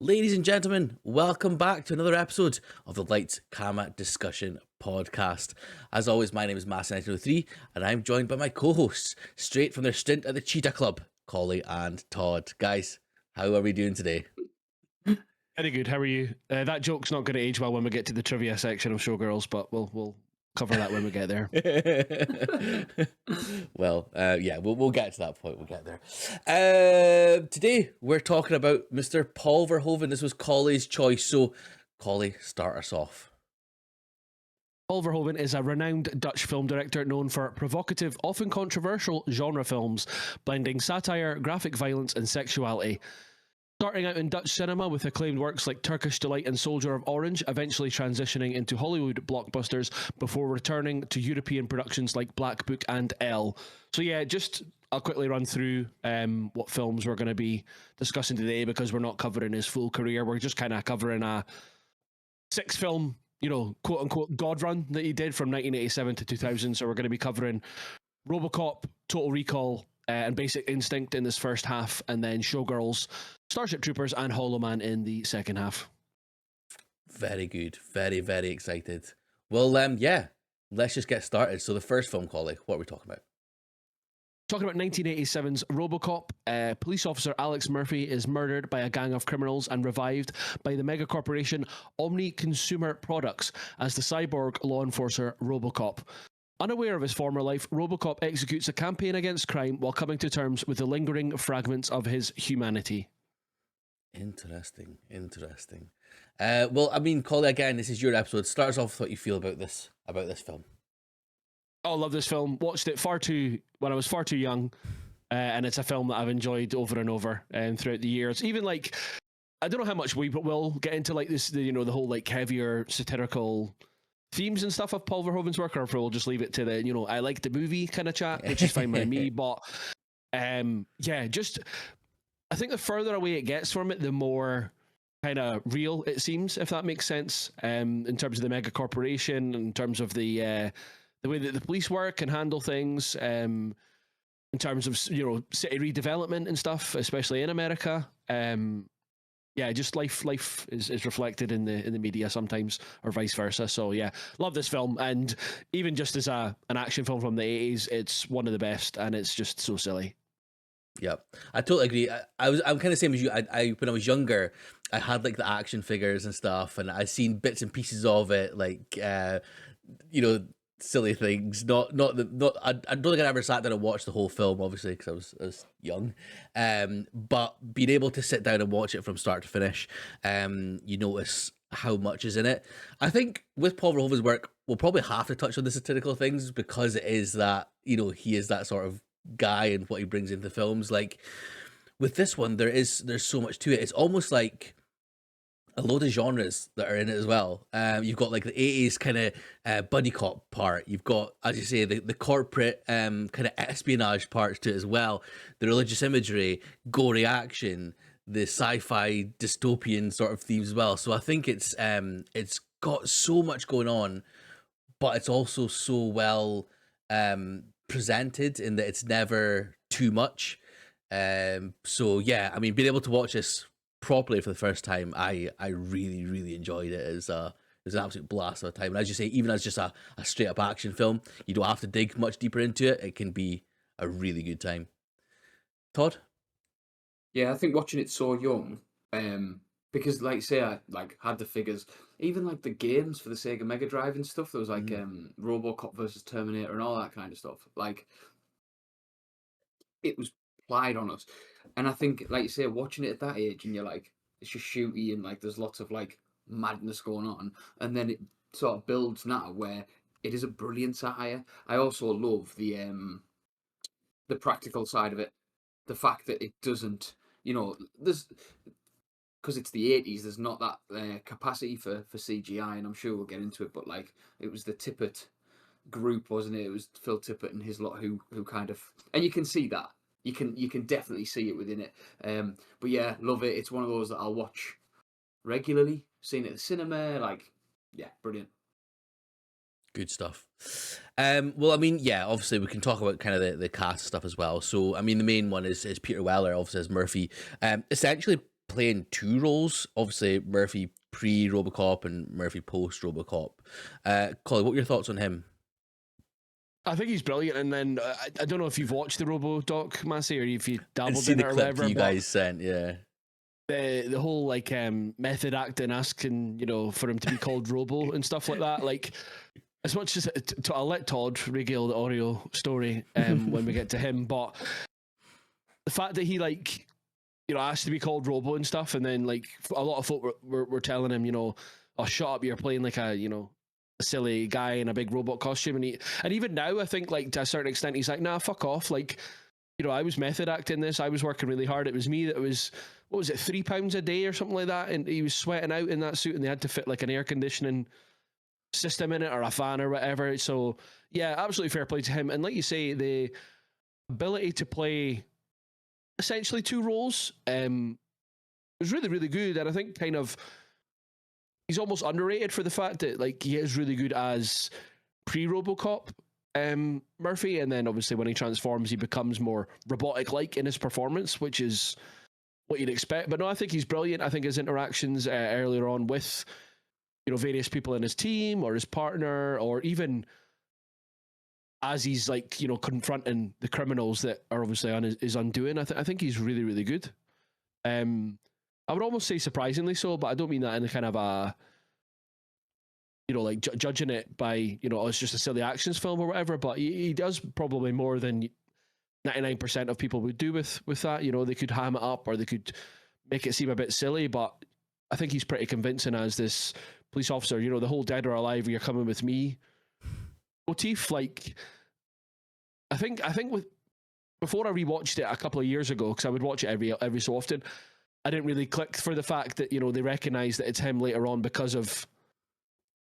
Ladies and gentlemen, welcome back to another episode of the Lights Camera Discussion podcast. As always, my name is Mass1903 and I'm joined by my co-hosts, straight from their stint at the Cheetah Club, Collie and Todd. Guys, how are we doing today? Very good. How are you? That joke's not going to age well when we get to the trivia section of Showgirls, but we'll cover that when we get there. Well, we'll get to that point. We'll get there. Today we're talking about Mr. Paul Verhoeven. This was Collie's choice, so Collie, start us off. Paul Verhoeven is a renowned Dutch film director known for provocative, often controversial genre films, blending satire, graphic violence, and sexuality. Starting out in Dutch cinema with acclaimed works like Turkish Delight and Soldier of Orange, eventually transitioning into Hollywood blockbusters before returning to European productions like Black Book and Elle. So yeah, I'll quickly run through what films we're going to be discussing today, because we're not covering his full career. We're just kind of covering a 6-film, quote-unquote God run that he did from 1987 to 2000. So we're going to be covering Robocop, Total Recall, and Basic Instinct in this first half, and then Showgirls, Starship Troopers, and Hollow Man in the second half. Very good. Very, very excited. Well, let's just get started. So the first film, Collie, what are we talking about? Talking about 1987's Robocop, police officer Alex Murphy is murdered by a gang of criminals and revived by the mega corporation Omni Consumer Products as the cyborg law enforcer Robocop. Unaware of his former life, Robocop executes a campaign against crime while coming to terms with the lingering fragments of his humanity. Interesting. Well, I mean, Collie, again, this is your episode. Start us off with what you feel about this film. Oh, I love this film. Watched it when I was far too young, and it's a film that I've enjoyed over and over throughout the years. Even like, I don't know how much we will get into like this, the whole like heavier satirical themes and stuff of Paul Verhoeven's work, or if we'll just leave it to the I like the movie kind of chat, which is fine by me. But I think the further away it gets from it, the more kind of real it seems, if that makes sense. In terms of the mega corporation, in terms of the way that the police work and handle things, in terms of city redevelopment and stuff, especially in America. Just life is reflected in the media sometimes, or vice versa. So yeah, love this film, and even just as an action film from the 80s, it's one of the best, and it's just so silly. Yep, I totally agree. I'm kind of same as you. I when I was younger, I had like the action figures and stuff, and I seen bits and pieces of it, like silly things. I don't think I ever sat down and watched the whole film, obviously, because I was young. But being able to sit down and watch it from start to finish, you notice how much is in it. I think with Paul Verhoeven's work, we'll probably have to touch on the satirical things, because it is that he is that sort of guy and what he brings into films. Like with this one, there's so much to it. It's almost like a load of genres that are in it as well. You've got like the 80s kind of buddy cop part. You've got, as you say, the corporate kind of espionage parts to it as well. The religious imagery, gory action, the sci-fi dystopian sort of themes as well. So I think it's got so much going on, but it's also so well presented in that it's never too much. So yeah, I mean, being able to watch this properly for the first time, I really, really enjoyed it. It was an absolute blast of a time. And as you say, even as just a straight up action film, you don't have to dig much deeper into it. It can be a really good time. Todd? Yeah, I think watching it so young, because like say I had the figures, even like the games for the Sega Mega Drive and stuff. There was like Robocop versus Terminator and all that kind of stuff. Like it was applied on us. And I think, like you say, watching it at that age, and you're like, it's just shooty, and like there's lots of like madness going on, and then it sort of builds now where it is a brilliant satire. I also love the practical side of it, the fact that it doesn't, there's because it's the 80s. There's not that capacity for CGI, and I'm sure we'll get into it. But like, it was the Tippett group, wasn't it? It was Phil Tippett and his lot who kind of, and you can see that. You can definitely see it within it. But yeah, love it. It's one of those that I'll watch regularly. Seen it at the cinema, brilliant. Good stuff. Well, I mean, yeah, obviously we can talk about kind of the cast stuff as well. So, I mean, the main one is Peter Weller, obviously as Murphy. Essentially playing two roles. Obviously, Murphy pre Robocop and Murphy post Robocop. Colin, what were your thoughts on him? I think he's brilliant. And then I don't know if you've watched the Robo doc, Massey, or if you I've dabbled seen in the it or clip whatever. you But guys sent, yeah. the whole like method acting, asking for him to be called Robo and stuff like that. Like, as much as I'll let Todd regale the Oreo story when we get to him, but the fact that he asked to be called Robo and stuff, and then like a lot of folk were telling him, oh, shut up, you're playing like a silly guy in a big robot costume, and even now I think like to a certain extent he's like, nah, fuck off, like, I was method acting this, I was working really hard, it was me that was, what was it, £3 a day or something like that, and he was sweating out in that suit, and they had to fit like an air conditioning system in it or a fan or whatever. So yeah, absolutely fair play to him. And like you say, the ability to play essentially two roles was really, really good. And I think kind of he's almost underrated for the fact that like he is really good as pre-Robocop Murphy, and then obviously when he transforms he becomes more robotic like in his performance, which is what you'd expect. But no, I think he's brilliant. I think his interactions earlier on with various people in his team or his partner, or even as he's like confronting the criminals that are obviously on his undoing, I think he's really, really good. I would almost say surprisingly so, but I don't mean that in a kind of a like judging it by oh, it's just a silly actions film or whatever, but he does probably more than 99% of people would do with that. They could ham it up or they could make it seem a bit silly, but I think he's pretty convincing as this police officer. The whole dead or alive, you're coming with me motif. Like, I think with before I rewatched it a couple of years ago, because I would watch it every so often, I didn't really click for the fact that they recognise that it's him later on because of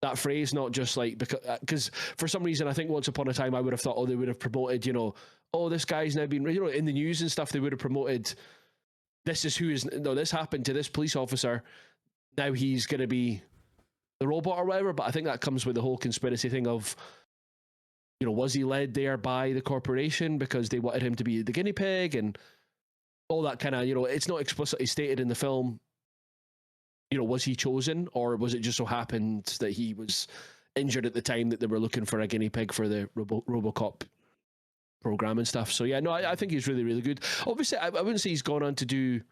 that phrase, not just like because for some reason I think once upon a time I would have thought, oh, they would have promoted, oh, this guy's now been, in the news and stuff, they would have promoted, this happened to this police officer, now he's going to be the robot or whatever. But I think that comes with the whole conspiracy thing of, was he led there by the corporation because they wanted him to be the guinea pig and all that kind of, it's not explicitly stated in the film, was he chosen, or was it just so happened that he was injured at the time that they were looking for a guinea pig for the Robocop program and stuff. So yeah, no, I think he's really, really good. Obviously, I wouldn't say he's gone on to do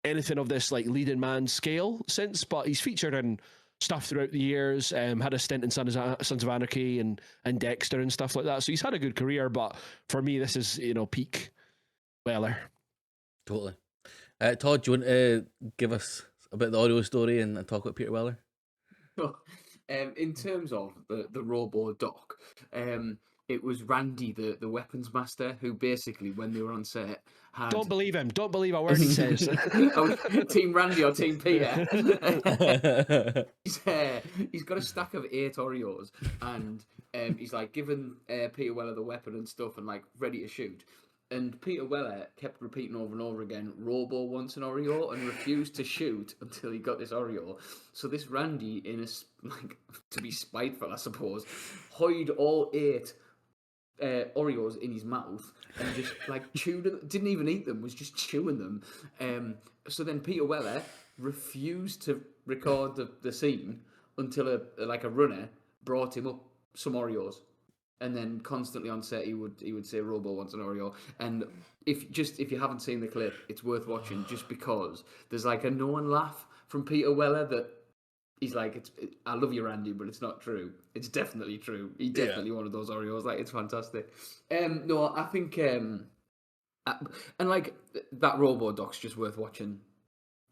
anything of this like leading man scale since, but he's featured in stuff throughout the years. Had a stint in Sons of Anarchy and Dexter and stuff like that. So he's had a good career, but for me, this is peak Weller. Totally. Todd, do you want to give us a bit of the audio story and talk about Peter Weller? In terms of the Robo doc, it was Randy, the weapons master, who basically, when they were on set, had... Don't believe him. Don't believe a word he says. Team Randy or Team Peter. He's got a stack of 8 Oreos, and he's like giving Peter Weller the weapon and stuff, and like ready to shoot. And Peter Weller kept repeating over and over again, Robo wants an Oreo, and refused to shoot until he got this Oreo. So this Randy, to be spiteful, I suppose, hid all 8 Oreos in his mouth and just like chewed them. Didn't even eat them, was just chewing them. So then Peter Weller refused to record the scene until a runner brought him up some Oreos. And then constantly on set, he would say Robo wants an Oreo. And if you haven't seen the clip, it's worth watching just because there's like a known laugh from Peter Weller that he's like, I love you, Randy, but it's not true. It's definitely true. He definitely wanted those Oreos. Like, it's fantastic. No, I think and like that Robo doc's just worth watching,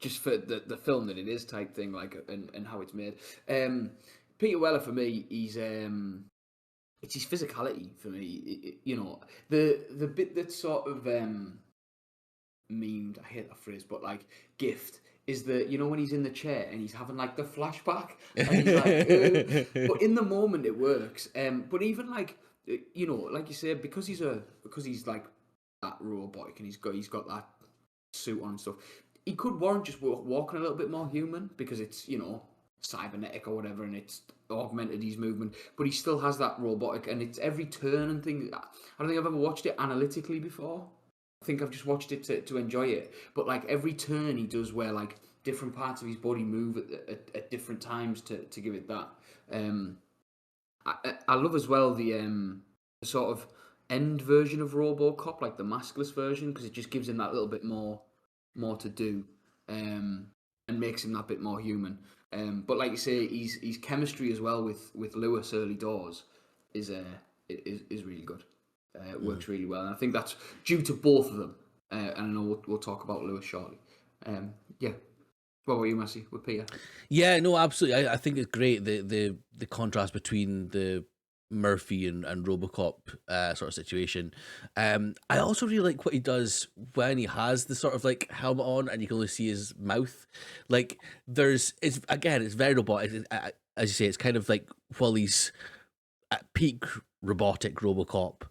just for the film that it is type thing, like and how it's made. Peter Weller for me, he's it's his physicality for me. The bit that's sort of memed, I hate that phrase, but like gift is when he's in the chair and he's having like the flashback and he's like but in the moment it works. But even like like you said, because he's like that robotic and he's got that suit on and stuff, he could warrant just walking a little bit more human because it's cybernetic or whatever, and it's augmented his movement, but he still has that robotic, and it's every turn and thing. I don't think I've ever watched it analytically before, I think I've just watched it to enjoy it. But like every turn he does, where like different parts of his body move at different times to give it that. Um, I love as well the sort of end version of RoboCop, like the maskless version, because it just gives him that little bit more to do, um, and makes him that bit more human. But like you say, his chemistry as well with Lewis early doors is is really good. It Mhm. works really well, and I think that's due to both of them. And I know we'll talk about Lewis shortly. Yeah. What about you, Messi, with Peter? Yeah, no, absolutely. I think it's great the contrast between the Murphy and Robocop sort of situation. I also really like what he does when he has the sort of like helmet on and you can only see his mouth. Like it's again, it's very robotic. As you say, it's kind of like while he's at peak robotic Robocop,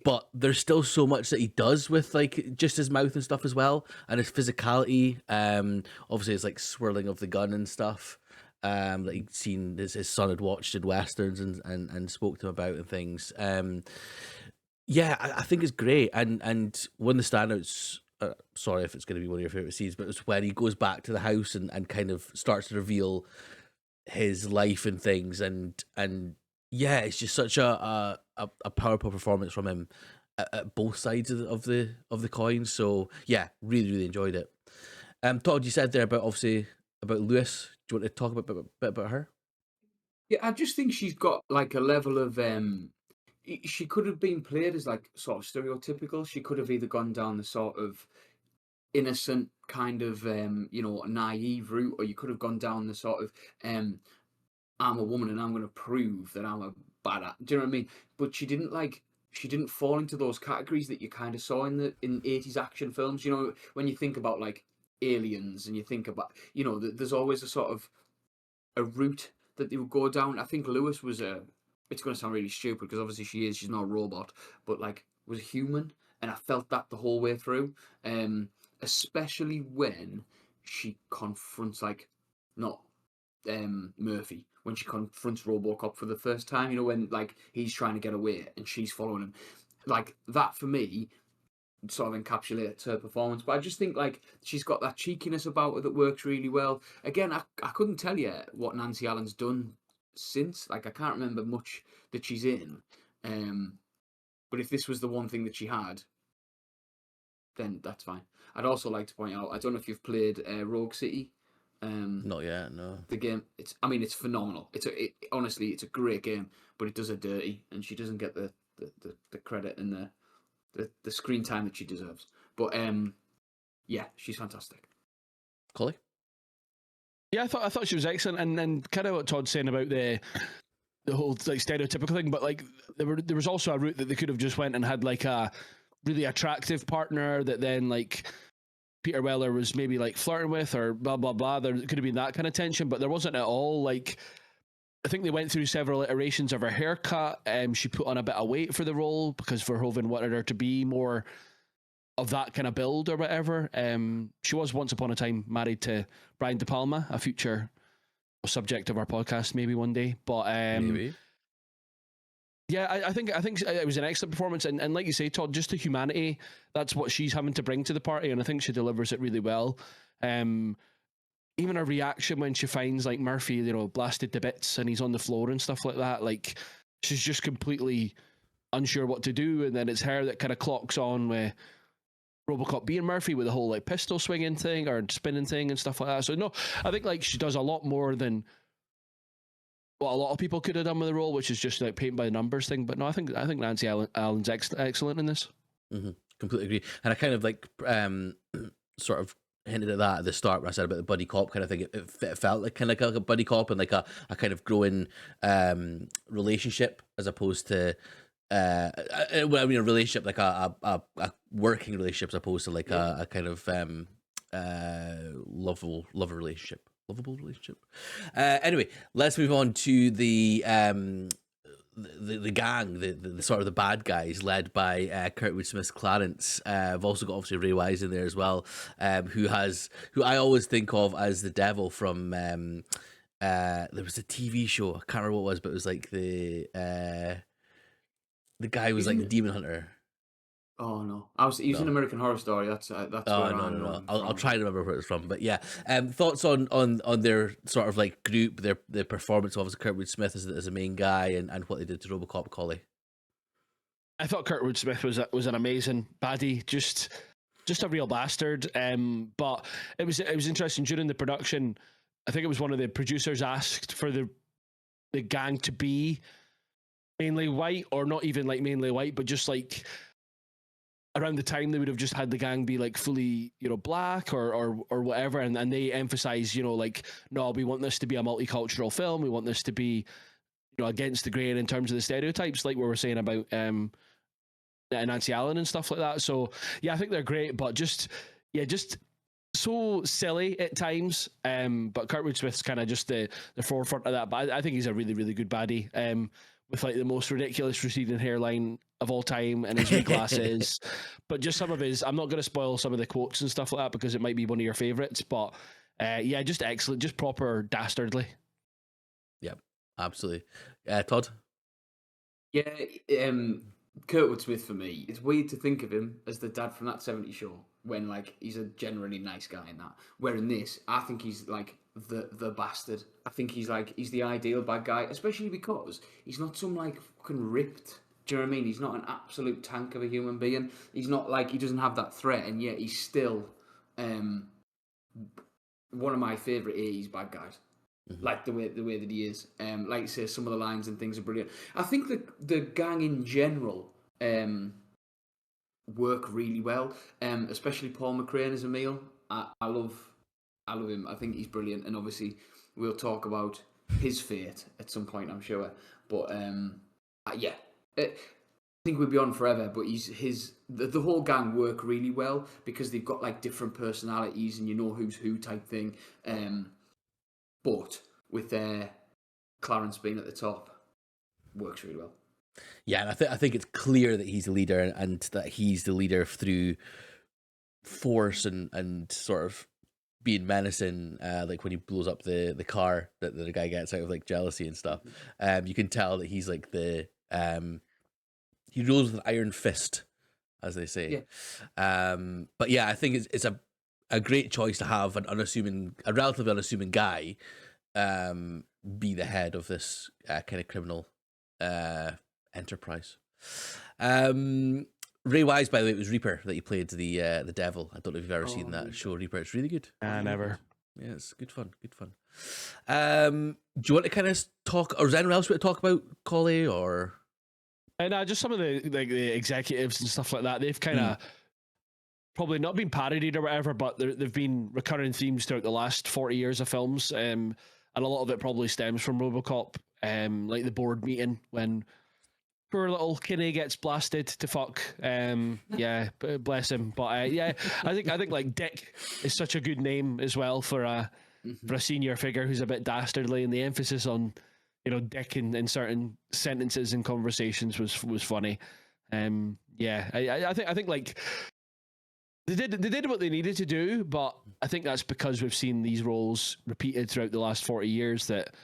but there's still so much that he does with like just his mouth and stuff as well, and his physicality. Obviously, his like swirling of the gun and stuff. That he'd seen his son had watched in westerns and spoke to him about and things. Yeah, I think it's great. And one of the standouts. Sorry if it's going to be one of your favorite scenes, but it's when he goes back to the house and kind of starts to reveal his life and things and yeah, it's just such a powerful performance from him at both sides of the coin. So yeah, really enjoyed it. Todd, you said there about obviously about Lewis. Do you want to talk about bit about her? Yeah, I just think she's got like a level of she could have been played as like sort of stereotypical. She could have either gone down the sort of innocent kind of naive route, or you could have gone down the sort of I'm a woman and I'm going to prove that I'm a badass. Do you know what I mean? But she didn't fall into those categories that you kind of saw in 80s action films. You know, when you think about like aliens and you think about there's always a sort of a route that they would go down. I think Lewis was a. It's going to sound really stupid because obviously she's not a robot, but like was human, and I felt that the whole way through. Especially when she confronts like not Murphy, when she confronts RoboCop for the first time. You know, when like he's trying to get away and she's following him. Like that for me sort of encapsulates her performance. But I just think like she's got that cheekiness about her that works really well. Again, I couldn't tell you what Nancy Allen's done since. Like I can't remember much that she's in. Um, but if this was the one thing that she had, then that's fine. I'd also like to point out, I don't know if you've played Rogue City. Um, Not yet, no. the game, it's phenomenal. Honestly, it's a great game, but it does her dirty, and she doesn't get the credit and the screen time that she deserves. But yeah, she's fantastic. Collie? Yeah, I thought she was excellent, and then kind of what Todd's saying about the whole like stereotypical thing, but like there was also a route that they could have just went and had like a really attractive partner that then like Peter Weller was maybe like flirting with or blah blah blah. There could have been that kind of tension, but there wasn't at all. Like I think they went through several iterations of her haircut. She put on a bit of weight for the role because Verhoeven wanted her to be more of that kind of build or whatever. She was once upon a time married to Brian De Palma, a future subject of our podcast maybe one day. But Maybe. yeah, I think it was an excellent performance, and like you say, Todd, just the humanity, that's what she's having to bring to the party, and I think she delivers it really well. Even her reaction when she finds like Murphy, blasted to bits and he's on the floor and stuff like that, like she's just completely unsure what to do, and then it's her that kind of clocks on with Robocop being Murphy with the whole like pistol swinging thing or spinning thing and stuff like that. So no, I think like she does a lot more than what a lot of people could have done with the role, which is just like paint by the numbers thing. But no, I think Nancy Allen's excellent in this. Mm-hmm. Completely agree. And I kind of like sort of hinted at that at the start when I said about the buddy cop kind of thing. It felt like kind of like a buddy cop and like a kind of growing relationship as opposed to well, I mean a relationship like a working relationship as opposed to like a kind of lovable relationship. Anyway, let's move on to the gang, the sort of the bad guys led by Kurtwood Smith's Clarence. I've also got obviously Ray Wise in there as well, who I always think of as the devil from there was a TV show, I can't remember what it was, but it was like the guy who was like the Isn't demon hunter. Oh no, I was using No. American Horror Story. That's Oh where no I no know no! him I'll from. try to remember where it's from, but yeah. Thoughts on their sort of like group, their performance of Kurtwood Smith as a main guy, and what they did to RoboCop Collie. I thought Kurtwood Smith was an amazing baddie, just a real bastard. But it was interesting during the production. I think it was one of the producers asked for the gang to be mainly white, or not even like mainly white, but just like around the time they would have just had the gang be like fully, black or whatever, and they emphasize, like, no, we want this to be a multicultural film. We want this to be, against the grain in terms of the stereotypes, like we were saying about Nancy Allen and stuff like that. So yeah, I think they're great, but just so silly at times. But Kurtwood Smith's kind of just the forefront of that. But I think he's a really, really good baddie. With like the most ridiculous receding hairline of all time and his wee glasses. But just some of his, I'm not going to spoil some of the quotes and stuff like that because it might be one of your favorites. But yeah, just excellent, just proper dastardly. Yep, absolutely. Todd. Yeah, Kurtwood Smith for me. It's weird to think of him as the dad from that '70s show when like he's a generally nice guy in that. Where in this, I think he's like the bastard. I think he's the ideal bad guy, especially because he's not some like fucking ripped. Do you know what I mean? He's not an absolute tank of a human being. He's not like he doesn't have that threat, and yet he's still one of my favourite '80s bad guys. Like the way that he is. Like you say, some of the lines and things are brilliant. I think the gang in general work really well. Especially Paul McCrane as Emil. I love him. I think he's brilliant, and obviously we'll talk about his fate at some point, I'm sure. But yeah, I think we'd be on forever. But the whole gang work really well because they've got like different personalities, and you know who's who type thing. But with Clarence being at the top, works really well. Yeah, and I think it's clear that he's the leader, and that he's the leader through force and sort of being menacing. Like when he blows up the car that the guy gets out of like jealousy and stuff. You can tell that he's like he rules with an iron fist, as they say. Yeah. But yeah, I think it's a great choice to have a relatively unassuming guy be the head of this kind of criminal enterprise. Ray Wise, by the way, it was Reaper that he played the devil. I don't know if you've ever seen that show, Reaper. It's really good. Never. Yeah, it's good fun. Good fun. Do you want to kind of talk, or is there anyone else we want to talk about, Collie, or? And just some of the executives and stuff like that. They've kind of probably not been parodied or whatever, but they've been recurring themes throughout the last 40 years of films. And a lot of it probably stems from Robocop, like the board meeting when poor little Kinney gets blasted to fuck. Yeah, bless him. But yeah, I think like Dick is such a good name as well for a senior figure who's a bit dastardly, and the emphasis on Dick in certain sentences and conversations was funny. Yeah, I think like they did what they needed to do, but I think that's because we've seen these roles repeated throughout the last 40 years that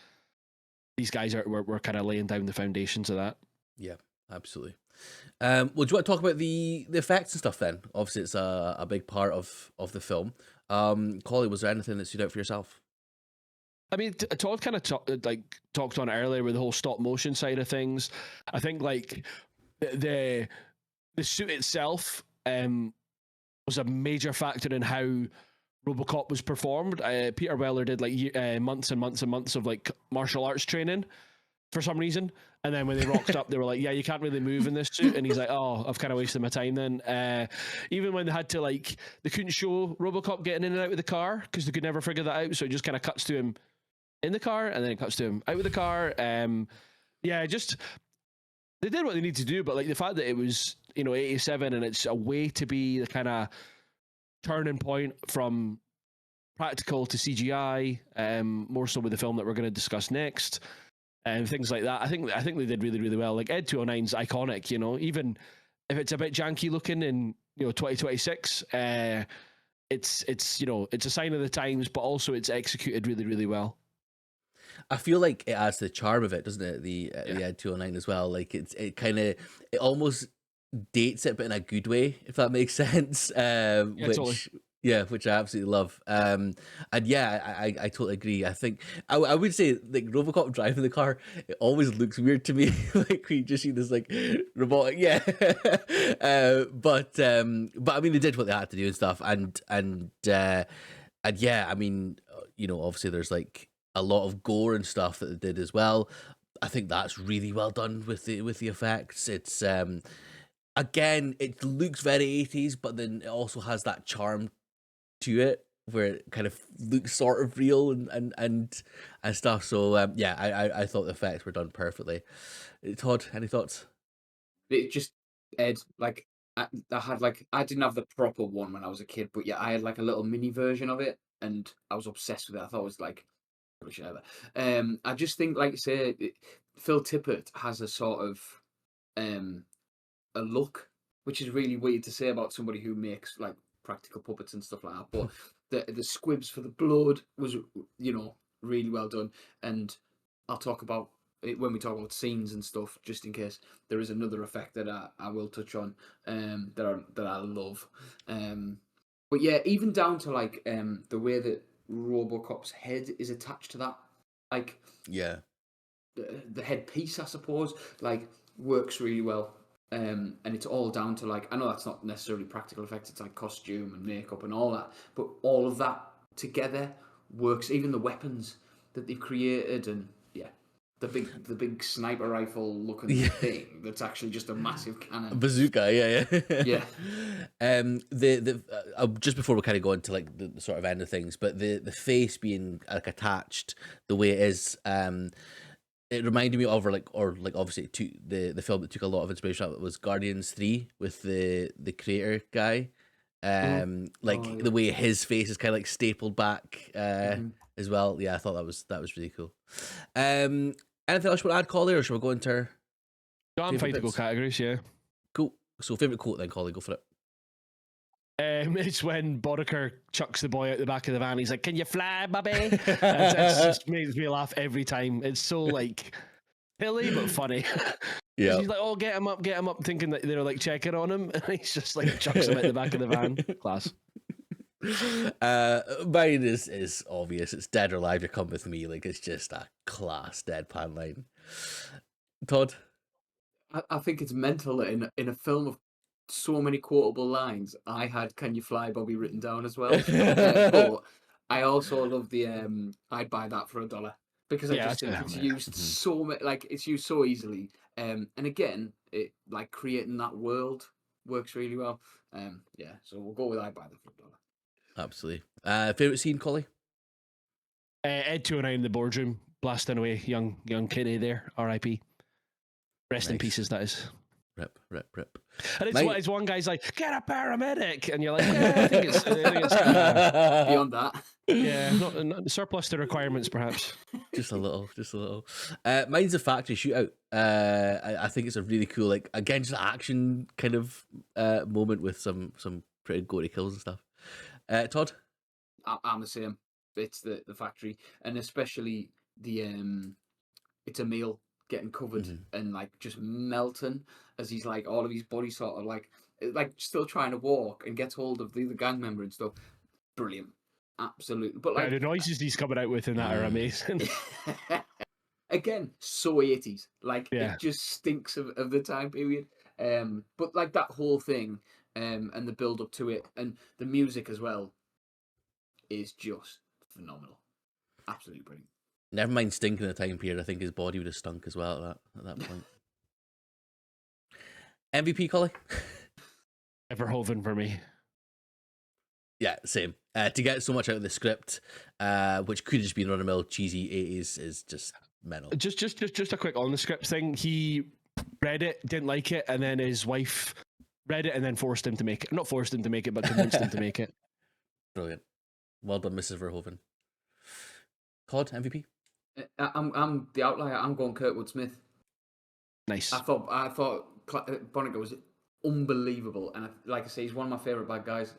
these guys were kind of laying down the foundations of that. Yeah, absolutely. Well, do you want to talk about the effects and stuff then? Obviously, it's a big part of the film. Collie, was there anything that stood out for yourself? I mean, Todd kind of talked on it earlier with the whole stop motion side of things. I think like the suit itself was a major factor in how Robocop was performed. Peter Weller did like months and months and months of like martial arts training for some reason, and then when they rocked up, they were like, "Yeah, you can't really move in this suit," and he's like, "Oh, I've kind of wasted my time then." Even when they had to they couldn't show Robocop getting in and out of the car because they could never figure that out, so it just kind of cuts to him in the car and then it cuts to him out of the car. Yeah, just they did what they need to do, but like the fact that it was 87 and it's a way to be the kind of turning point from practical to CGI, more so with the film that we're going to discuss next, and things like that. I think they did really, really well. Like Ed 209's iconic, even if it's a bit janky looking in 2026, it's it's a sign of the times, but also it's executed really, really well. I feel like it adds the charm of it, doesn't it? The Ed 209 as well. Like it almost dates it, but in a good way, if that makes sense. Yeah, Which totally. yeah, which I absolutely love. And yeah, I totally agree. I think I would say like Robocop driving the car, it always looks weird to me. Like we just see this like robotic, yeah. But I mean, they did what they had to do and stuff, and yeah, I mean, obviously there's like a lot of gore and stuff that they did as well. I think that's really well done with the effects. It's again, it looks very 80s, but then it also has that charm to it where it kind of looks sort of real and stuff. So yeah, I thought the effects were done perfectly. Todd, any thoughts? It just Ed, like I had like I didn't have the proper one when I was a kid, but yeah, I had like a little mini version of it, and I was obsessed with it. I thought it was like rubbish ever. I just think, like you say, Phil Tippett has a sort of um a look, which is really weird to say about somebody who makes like practical puppets and stuff like that. But the squibs for the blood was, really well done. And I'll talk about it when we talk about scenes and stuff, just in case there is another effect that I will touch on, that I love. But yeah, even down to like the way that Robocop's head is attached to that, like Yeah. the headpiece, I suppose, like works really well. And it's all down to like, I know that's not necessarily practical effects, it's like costume and makeup and all that, but all of that together works. Even the weapons that they've created, and yeah, the big sniper rifle looking Yeah. thing that's actually just a massive cannon. Bazooka, yeah. Yeah. Just before we kind of go into like the sort of end of things, but the face being like attached the way it is, it reminded me of or obviously the film that took a lot of inspiration out of it was Guardians 3 with the creator guy. Like Oh, the yeah. way his face is kind of like stapled back Hmm. as well. Yeah, I thought that was really cool. Anything else you want to add, Collie, or should we go into our No, I'm favorite fine to go bits? categories. Yeah. Cool. So favorite quote then, Collie, go for it. It's when Boddicker chucks the boy out the back of the van. He's like, "Can you fly, Bobby?" It's just makes me laugh every time. It's so like silly but funny. Yeah. He's like, "Oh, get him up," thinking that they're like checking on him, and he's just like chucks him out the back of the van. Class. Mine is obvious. It's dead or alive. You come with me. Like it's just a class deadpan line. Todd. I think it's mental that in a film of so many quotable lines, I had "Can you fly, Bobby" written down as well. But I also love the "I'd buy that for $1" because I Yeah, just that's think it. it's Yeah. used so like it's used so easily. And again, it like creating that world works really well. Yeah, so we'll go with "I'd buy that for $1." Absolutely. Favorite scene, Collie? Ed 209 in the boardroom, blasting away young Kenny there. R.I.P. Rest in Nice. pieces. That is. Rip. And it's one guy's like, "Get a paramedic," and you're like, I think it's Beyond that, yeah, not surplus to requirements, perhaps. Just a little. Mine's a factory shootout. I think it's a really cool, like again, just action kind of moment with some pretty gory kills and stuff. Todd. I'm the same. It's the factory, and especially the it's a meal getting covered Mhm. and like just melting as he's like all of his body sort of like still trying to walk and gets hold of the other gang member and stuff. Brilliant, absolutely. But Yeah, like the noises he's coming out with in that are amazing. again, so 80s. Like Yeah. it just stinks of the time period. But like that whole thing, and the build up to it and the music as well is just phenomenal. Absolutely brilliant. Never mind stinking the time period. I think his body would have stunk as well at that point. MVP, Collie. Verhoeven for me. Yeah, same. To get so much out of the script, which could have just been run of mill cheesy 80s, is just mental. Just a quick on the script thing. He read it, didn't like it, and then his wife read it and then forced him to make it. Not forced him to make it, but convinced him to make it. Brilliant. Well done, Mrs. Verhoeven. Todd, MVP. I'm the outlier. I'm going Kurtwood Smith. Nice. I thought Bonniger was unbelievable, and like I say, he's one of my favorite bad guys.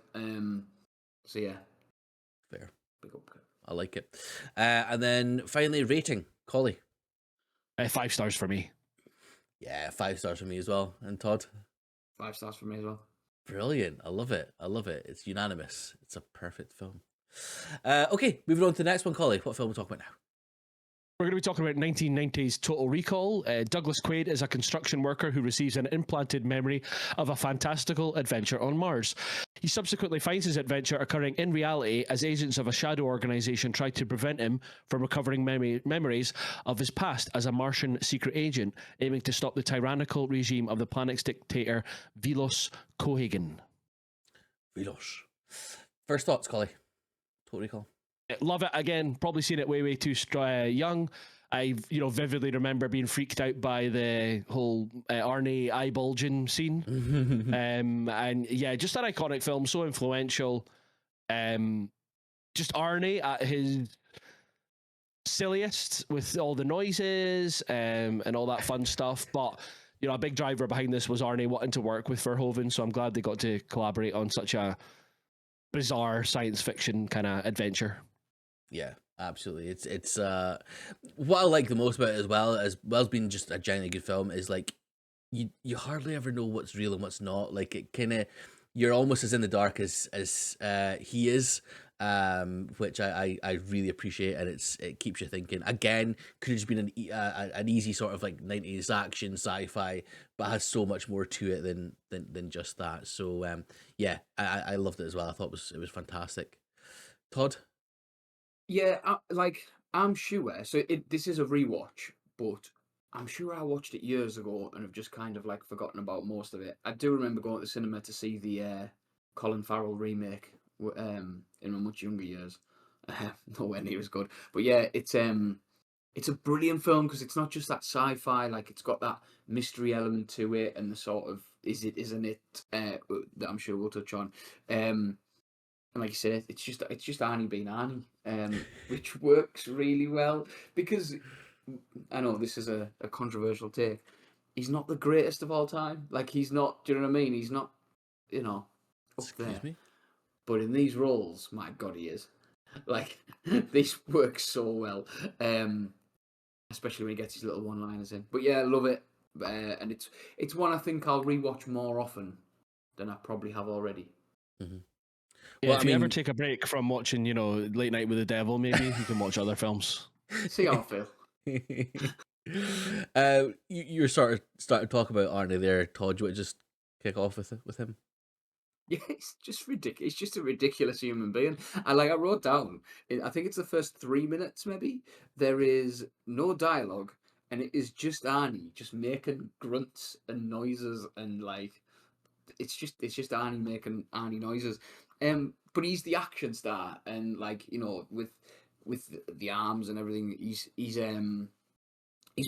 So yeah, Fair. big up. I like it. And then finally, rating, Collie. 5 stars for me. Yeah, 5 stars for me as well. And Todd. 5 stars for me as well. Brilliant. I love it. I love it. It's unanimous. It's a perfect film. Okay, moving on to the next one, Collie. What film are we talking about now? We're going to be talking about 1990's Total Recall. Douglas Quaid is a construction worker who receives an implanted memory of a fantastical adventure on Mars. He subsequently finds his adventure occurring in reality as agents of a shadow organization try to prevent him from recovering memories of his past as a Martian secret agent, aiming to stop the tyrannical regime of the planet's dictator, Velos Cohagen. Velos. First thoughts, Collie. Total Recall. Love it again. Probably seen it way too young. I vividly remember being freaked out by the whole Arnie eye bulging scene. And yeah, just an iconic film, so influential. Just Arnie at his silliest with all the noises and all that fun stuff. But a big driver behind this was Arnie wanting to work with Verhoeven, so I'm glad they got to collaborate on such a bizarre science fiction kind of adventure. Yeah, absolutely. It's what I like the most about it as well as being just a genuinely good film is like you hardly ever know what's real and what's not. Like it kind of you're almost as in the dark as he is, which I really appreciate, and it keeps you thinking. Again, could have just been an easy sort of like 90s action sci-fi, but has so much more to it than just that. So yeah, I loved it as well. I thought it was fantastic. Todd. Yeah, I'm sure. So this is a rewatch, but I'm sure I watched it years ago and have just kind of like forgotten about most of it. I do remember going to the cinema to see the Colin Farrell remake in my much younger years. Nowhere near as good, but yeah, it's a brilliant film because it's not just that sci-fi. Like it's got that mystery element to it, and the sort of is it, isn't it? That I'm sure we'll touch on. And like you said, it's just Arnie being Arnie, which works really well because I know this is a controversial take. He's not the greatest of all time. Like he's not. Do you know what I mean? He's not. Up Excuse there. me? But in these roles, my God, he is. Like this works so well, especially when he gets his little one-liners in. But yeah, I love it, and it's one I think I'll rewatch more often than I probably have already. Mm-hmm. Yeah, well, if you ever take a break from watching, Late Night with the Devil, maybe you can watch other films. See how I feel. You're starting to talk about Arnie there, Todd. You want to just kick off with him? Yeah, it's just ridiculous. It's just a ridiculous human being. I wrote down. I think it's the first 3 minutes. Maybe there is no dialogue, and it is just Arnie just making grunts and noises, and like it's just Arnie making Arnie noises. But he's the action star, and like with the arms and everything, he's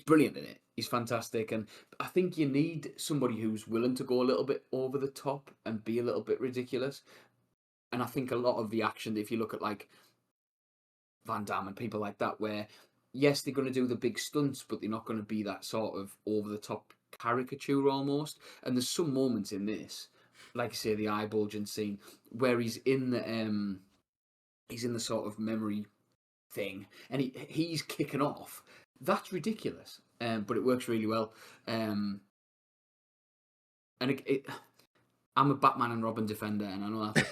brilliant in it. He's fantastic, and I think you need somebody who's willing to go a little bit over the top and be a little bit ridiculous. And I think a lot of the action, if you look at like Van Damme and people like that, where yes, they're going to do the big stunts, but they're not going to be that sort of over the top caricature almost. And there's some moments in this, like I say, the eye bulging scene where he's in the sort of memory thing, and he's kicking off. That's ridiculous, but it works really well. And I'm a Batman and Robin defender, and I know that's a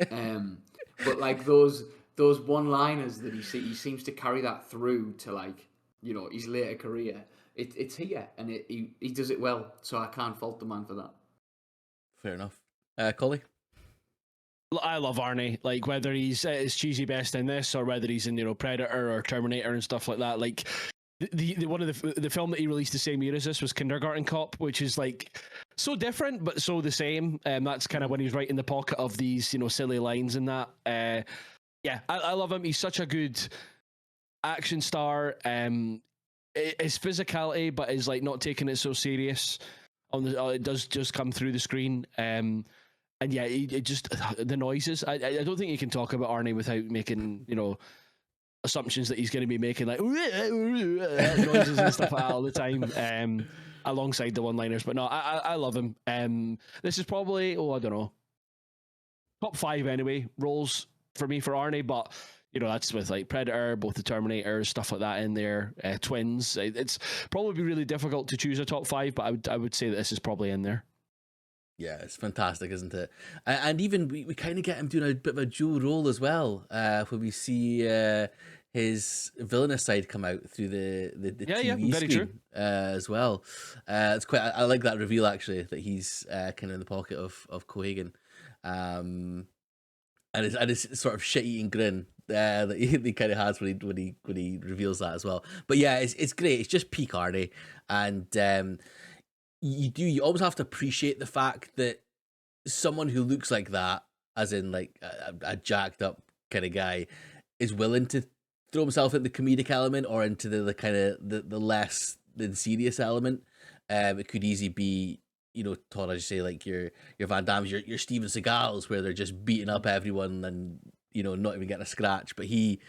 problem. But like those one-liners that he seems to carry that through to like his later career. It's here, and he does it well. So I can't fault the man for that. Fair enough. Collie? I love Arnie. Like whether he's at his cheesy best in this or whether he's in Predator or Terminator and stuff like that. Like the one of the film that he released the same year as this was Kindergarten Cop, which is like so different but so the same. That's kind of when he's right in the pocket of these silly lines and that. Yeah, I love him. He's such a good action star. His physicality, but is like not taking it so serious. It does just come through the screen. And yeah, it just the noises. I don't think you can talk about Arnie without making assumptions that he's going to be making like noises and stuff like that all the time. Alongside the one-liners, but no, I love him. This is probably I don't know, top 5 anyway roles for me for Arnie, but that's with like Predator, both the Terminators, stuff like that in there, Twins. It's probably really difficult to choose a top 5, but I would say that this is probably in there. Yeah, it's fantastic, isn't it? And even we kind of get him doing a bit of a dual role as well, when we see his villainous side come out through the Yeah, yeah, TV very true. screen as well. It's quite. I like that reveal actually that he's kind of in the pocket of Cohagen, um, and it's sort of shit eating grin that he kind of has when he reveals that as well. But yeah, it's great. It's just peak Arnie, and you always have to appreciate the fact that someone who looks like that, as in like a jacked up kind of guy, is willing to throw himself into the comedic element or into the kind of the less than serious element. It could easily be, Todd, as you say, like your Van Damme's, your Steven Seagals, where they're just beating up everyone and not even getting a scratch. But he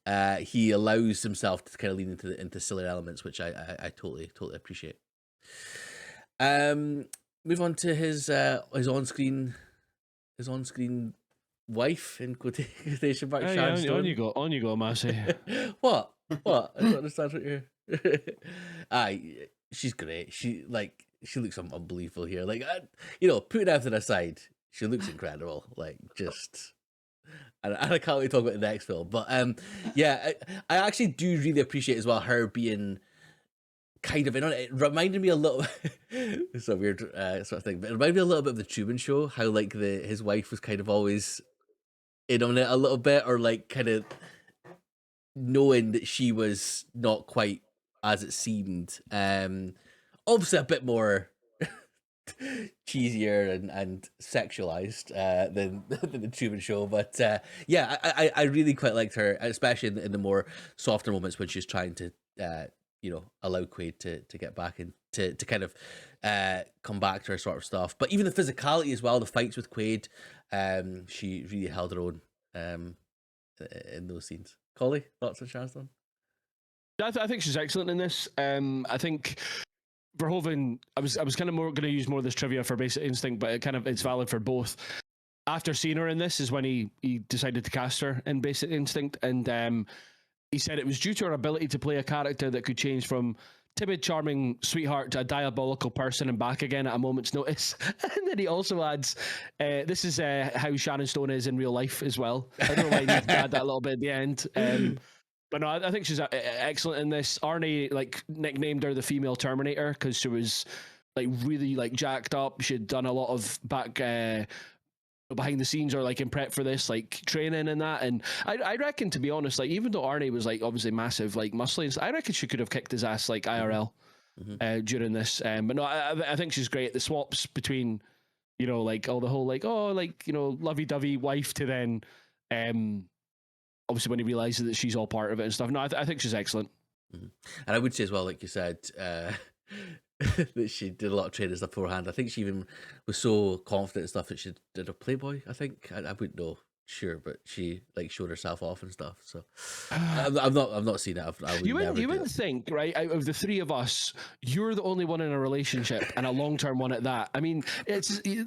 allows himself to kind of lean into sillier elements, which I totally appreciate. Um, Move on to his on screen wife in quotation marks, Yeah, Sharon Stone. on you go, Massey. What? What? I don't understand what you're. Aye, she's great. She looks unbelievable here. Like, putting everything aside, she looks incredible. Like, just. And I can't wait to talk about the next film. But yeah, I actually do really appreciate as well her being kind of in on it. It reminded me a little. It's a weird sort of thing, but it reminded me a little bit of the Truman Show. How like his wife was kind of always in on it a little bit, or like kind of knowing that she was not quite as it seemed. Obviously a bit more cheesier and sexualized than the Truman Show, but yeah, I really quite liked her, especially in the more softer moments when she's trying to allow Quaid to get back and to kind of come back to her sort of stuff. But even the physicality as well, the fights with Quaid, she really held her own in those scenes. Collie, thoughts on Sharon? I think she's excellent in this. I think Verhoeven. I was kind of more going to use more of this trivia for Basic Instinct, but it's valid for both. After seeing her in this is when he decided to cast her in Basic Instinct, and he said it was due to her ability to play a character that could change from timid, charming sweetheart to a diabolical person and back again at a moment's notice. And then he also adds, this is how Sharon Stone is in real life as well. I don't know why he needed to add that a little bit at the end. But no, I think she's excellent in this. Arnie nicknamed her the female Terminator because she was really jacked up. She'd done a lot of back behind the scenes or in prep for this training and that. And I reckon, to be honest, even though Arnie was obviously massive, muscly, I reckon she could have kicked his ass IRL during this. But no, I think she's great. The swaps between all the whole lovey-dovey wife to then obviously when he realizes that she's all part of it and stuff. No, I think she's excellent. And I would say as well, like you said, that she did a lot of training stuff beforehand. I think she even was so confident and stuff that she did a Playboy. I think I wouldn't know, sure, but she showed herself off and stuff. So I've not seen it. You wouldn't think, right? Out of the three of us, you're the only one in a relationship and a long-term one at that. I mean,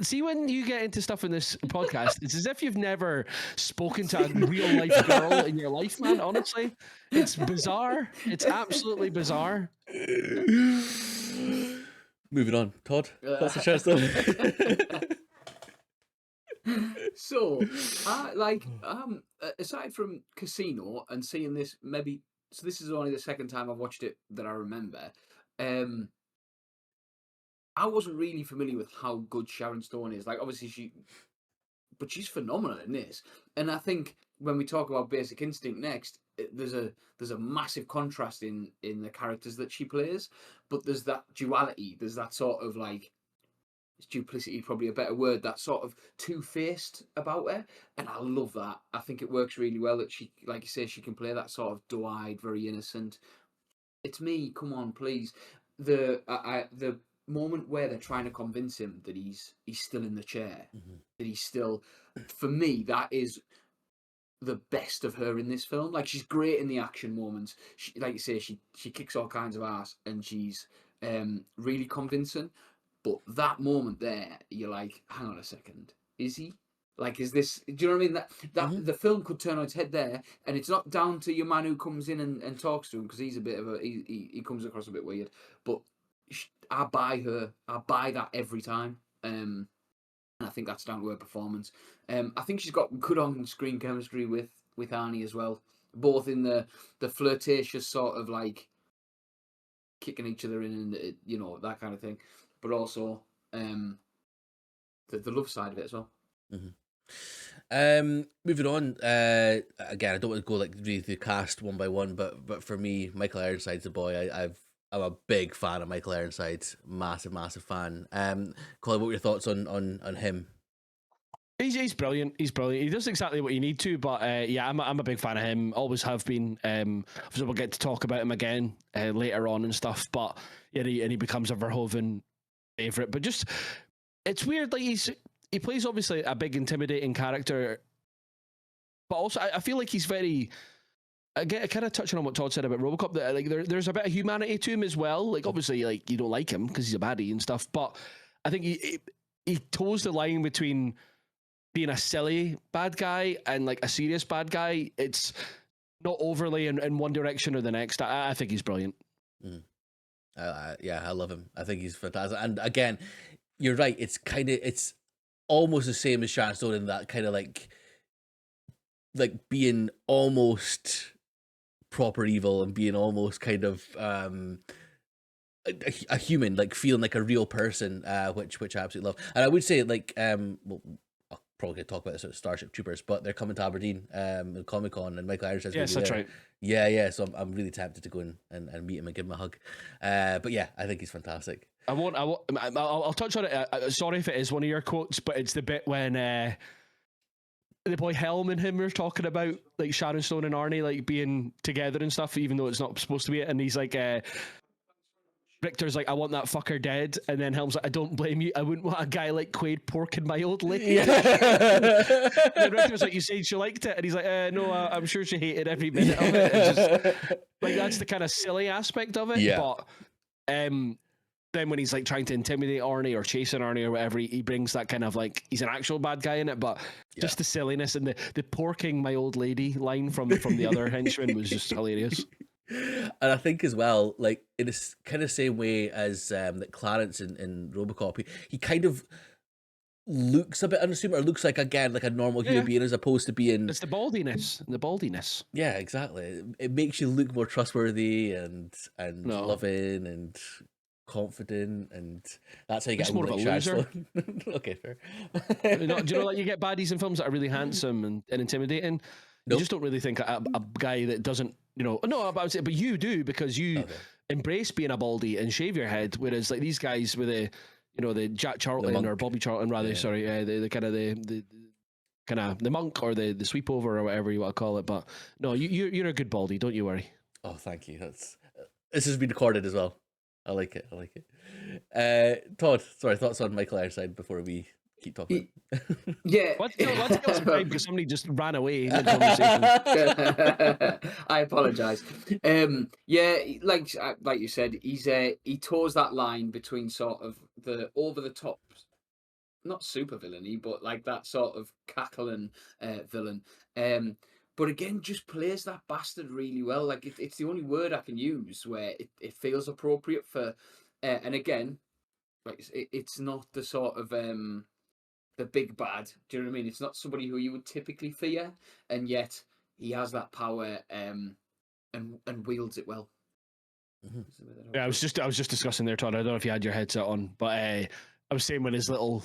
see when you get into stuff in this podcast, it's as if you've never spoken to a real-life girl in your life, man. Honestly, it's bizarre. It's absolutely bizarre. Moving on, Todd. That's a chance though. So, aside from Casino and seeing this, so this is only the second time I've watched it that I remember. I wasn't really familiar with how good Sharon Stone is. Obviously but she's phenomenal in this. And I think when we talk about Basic Instinct next, there's a massive contrast in the characters that she plays, but there's that duality. There's that sort of is duplicity probably a better word, that sort of two-faced about her, and I love that. I think it works really well that she, like you say, she can play that sort of doe-eyed, very innocent. It's me, come on, please. The moment where they're trying to convince him that he's still in the chair, that he's still, for me, that is the best of her in this film. She's great in the action moments. She, like you say, she kicks all kinds of ass, and she's really convincing. But that moment there, you're like, hang on a second, is he? Is this? Do you know what I mean? That the film could turn on its head there, and it's not down to your man who comes in and talks to him, because he's a bit of he comes across a bit weird. But I buy her. I buy that every time. I think that's down to her performance. I think she's got good on-screen chemistry with Arnie as well, both in the flirtatious sort of like kicking each other in and that kind of thing, but also the love side of it as well. Moving on. Again, I don't want to go like really through the cast one by one, but for me, Michael Ironside's the boy. I'm a big fan of Michael Ironside, massive fan. Colin, what were your thoughts on him? He's brilliant. He's brilliant. He does exactly what you need to. But yeah, I'm a big fan of him. Always have been. So we'll get to talk about him again later on and stuff. But yeah, he becomes a Verhoeven favorite. But just it's weird. Like he plays obviously a big intimidating character, but also I feel like he's very. Again, kind of touching on what Todd said about Robocop, that like there's a bit of humanity to him as well. Like obviously, like you don't like him because he's a baddie and stuff, but I think he toes the line between being a silly bad guy and like a serious bad guy. It's not overly in one direction or the next. I think he's brilliant. Yeah, I love him. I think he's fantastic. And again, you're right. It's almost the same as Sharon Stone in that kind of like being almost proper evil and being almost kind of a human, like feeling like a real person, which I absolutely love. And I would say like well, I'll probably talk about this at Starship Troopers, but they're coming to Aberdeen Comic Con, and Michael Ironside's yes, that's right. Yeah, so I'm really tempted to go and meet him and give him a hug. But yeah, I think he's fantastic. I'll touch on it. Sorry if it is one of your quotes, but it's the bit when the boy Helm and him were talking about like Sharon Stone and Arnie like being together and stuff, even though it's not supposed to be it. And he's like, Richter's like, I want that fucker dead. And then Helm's like, I don't blame you. I wouldn't want a guy like Quaid porking my old lady. Yeah. And then Richter's like, you said she liked it. And he's like, no, I'm sure she hated every minute of it. It's just, like, that's the kind of silly aspect of it. Yeah. But then when he's like trying to intimidate Arnie or chasing Arnie or whatever, he brings that kind of like, he's an actual bad guy in it, but just the silliness and the porking my old lady line from the other henchman was just hilarious. And I think as well, like in a kind of same way as that Clarence in Robocop, he kind of looks a bit unassuming, or looks like again like a normal human being as opposed to being. It's the baldiness. Yeah, exactly. It makes you look more trustworthy and loving and confident, and that's how you get more of a loser. Okay, fair. Do you know like you get baddies in films that are really handsome and intimidating? Nope. You just don't really think a guy that doesn't, no, about it, but you do, because you embrace being a baldy and shave your head, whereas like these guys with the Jack Charlton or Bobby Charlton rather, the kind of the monk or the sweep over or whatever you want to call it. But no, you're a good baldy, don't you worry. Oh, thank you. This has been recorded as well. I like it. Todd, sorry, thoughts on Michael Ironside before we keep talking? Yeah. Let's give us some time because somebody just ran away in the conversation. I apologise. Yeah, like you said, he toes that line between sort of the over the top, not super villainy, but like that sort of cackling villain. But again, just plays that bastard really well. Like it's the only word I can use where it feels appropriate for. And again, like it's not the sort of the big bad. Do you know what I mean? It's not somebody who you would typically fear, and yet he has that power and wields it well. Mm-hmm. Yeah, I was just discussing there, Todd. I don't know if you had your headset on, but I was saying when his little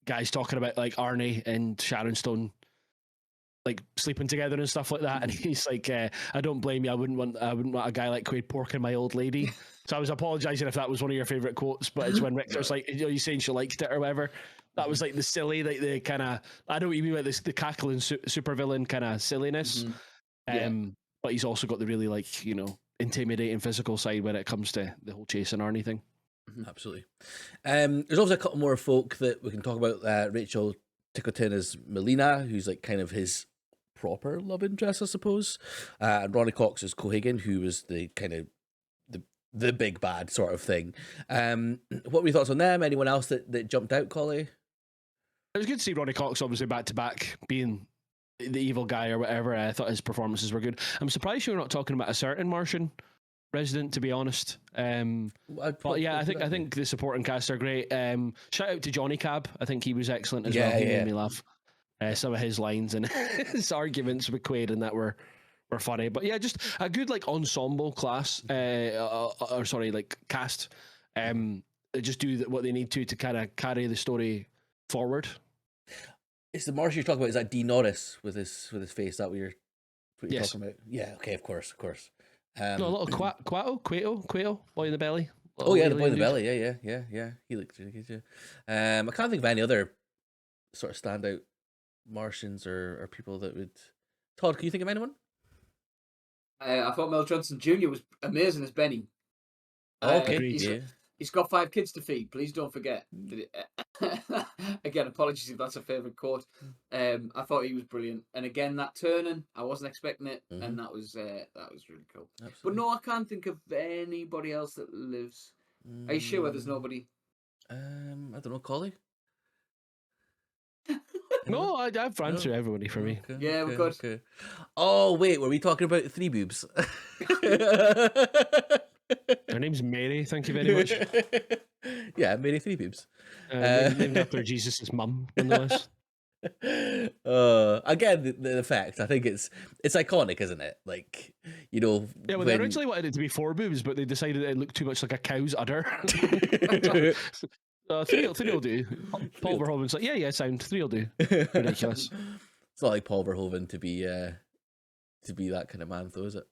guys talking about like Arnie and Sharon Stone like sleeping together and stuff like that, and he's like, I don't blame you. I wouldn't want a guy like Quaid porking my old lady. So I was apologizing if that was one of your favorite quotes, but it's when Richter's like, you saying she liked it or whatever. That was like the silly, like the kind of, I know what you mean by this, the cackling supervillain kind of silliness. Mm-hmm. But he's also got the really like, intimidating physical side when it comes to the whole chasing Arnie thing. Absolutely. There's also a couple more folk that we can talk about. Rachel Ticotin as Melina, who's like kind of his proper love interest, I suppose. And Ronnie Cox as Cohagen, who was the kind of the big bad sort of thing. What were your thoughts on them? Anyone else that jumped out, Collie? It was good to see Ronnie Cox obviously back to back being the evil guy or whatever. I thought his performances were good. I'm surprised you're not talking about a certain Martian Resident, to be honest. But yeah, I think the supporting cast are great. Shout out to Johnny Cab. I think he was excellent as well. He made me laugh. Some of his lines and his arguments with Quaid and that were funny. But yeah, just a good like ensemble class, or sorry, like cast. They just do what they need to kind of carry the story forward. It's the Martian you're talking about. Is that D. Norris with his face? Is that what you're Yes. talking about? Yeah. Okay. Of course. No, a little Quato, boy in the belly. Oh yeah, the boy in the dude. belly. Yeah. He looks really good. Yeah. I can't think of any other sort of standout Martians or people that would. Todd, can you think of anyone? I thought Mel Johnson Jr. was amazing as Benny. Okay, He's got 5 kids to feed. Please don't forget. Again, apologies if that's a favourite quote. I thought he was brilliant, and again that turning, I wasn't expecting it, and that was really cool. Absolutely. But no, I can't think of anybody else that lives. Are you sure there's nobody? I don't know, Collie. No, I've run through everybody for me. Okay, Yeah, we're good. Okay. Oh wait, were we talking about Three Boobs? Her name's Mary. Thank you very much. Yeah, Mary Three Boobs. Named after Jesus' mum, nonetheless. Again, the fact, I think it's iconic, isn't it? Like, you know, Yeah, well, they originally wanted it to be 4 boobs, but they decided it looked too much like a cow's udder. 3 will do. Paul Verhoeven's like, yeah, sound 3 will do. Ridiculous. It's not like Paul Verhoeven to be that kind of man, though, is it?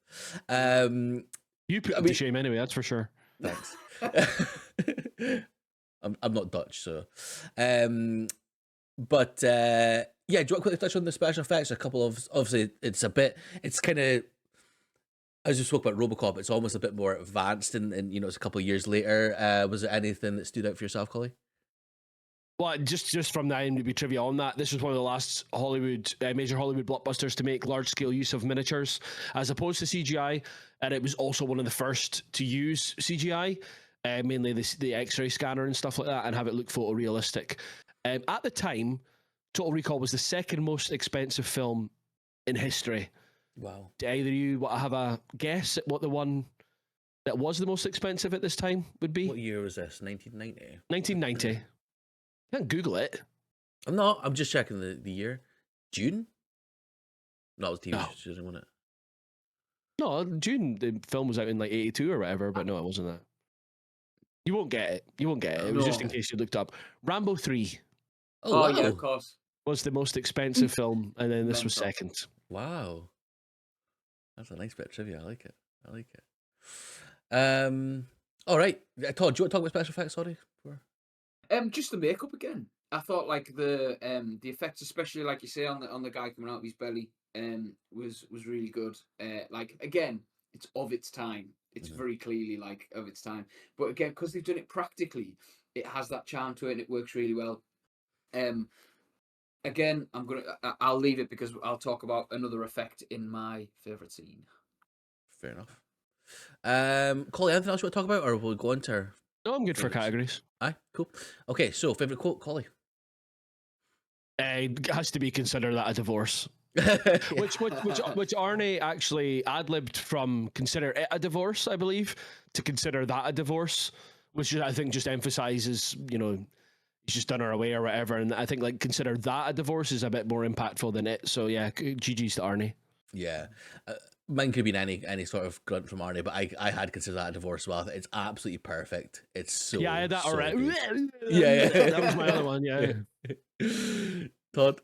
You put him to shame anyway, that's for sure. Thanks. I'm not Dutch, so. But yeah, do you want to quickly touch on the special effects? A couple of, obviously, it's kind of, as we spoke about Robocop, it's almost a bit more advanced, and it's a couple of years later. Was there anything that stood out for yourself, Collie? Well, just from the IMDb trivia on that, this was one of the last major Hollywood blockbusters to make large-scale use of miniatures as opposed to CGI, and it was also one of the first to use CGI, mainly the X-ray scanner and stuff like that, and have it look photorealistic. At the time, Total Recall was the second most expensive film in history. Wow. Do either of you have a guess at what the one that was the most expensive at this time would be? What year was this? 1990? 1990. You can't Google it. I'm not. I'm just checking the year. June? No, it was TV No. shooting, wasn't it? No, June, the film was out in like 82 or whatever, but no, it wasn't that. You won't get it. It was just in case you looked up. Rambo 3 Oh, wow. Yeah, of course. was the most expensive film, and then this was second. Wow. That's a nice bit of trivia. I like it. All right. Todd, do you want to talk about special effects? Sorry. Just the makeup again. I thought like the effects, especially like you say on the guy coming out of his belly, was really good. Like again, it's of its time. It's very clearly like of its time. But again, because they've done it practically, it has that charm to it and it works really well. Again, I'll leave it because I'll talk about another effect in my favourite scene. Fair enough. Collie, anything else you want to talk about, or we'll go into our... No, I'm good for categories. Aye, cool. Okay, so favourite quote, Collie? It has to be consider that a divorce. which Arnie actually ad-libbed from consider it a divorce, I believe, to consider that a divorce, which I think just emphasizes, he's just done her away or whatever. And I think like consider that a divorce is a bit more impactful than it. So yeah, GG's to Arnie. Yeah. Mine could have been any sort of grunt from Arnie, but I had considered that a divorce as well. It's absolutely perfect. It's so... Yeah, I had that so already. Yeah. That was my other one, yeah. Todd?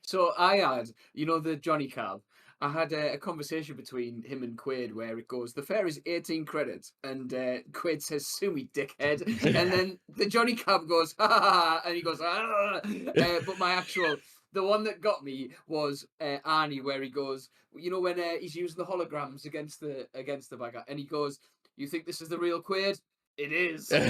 So I had, the Johnny Cab. I had a conversation between him and Quaid where it goes, the fare is 18 credits, and Quaid says, sue me, dickhead. And then the Johnny Cab goes, ha ha ha, and he goes, ah. But the one that got me was Arnie, where he goes, when he's using the holograms against the bad guy, and he goes, you think this is the real Quaid? It is. The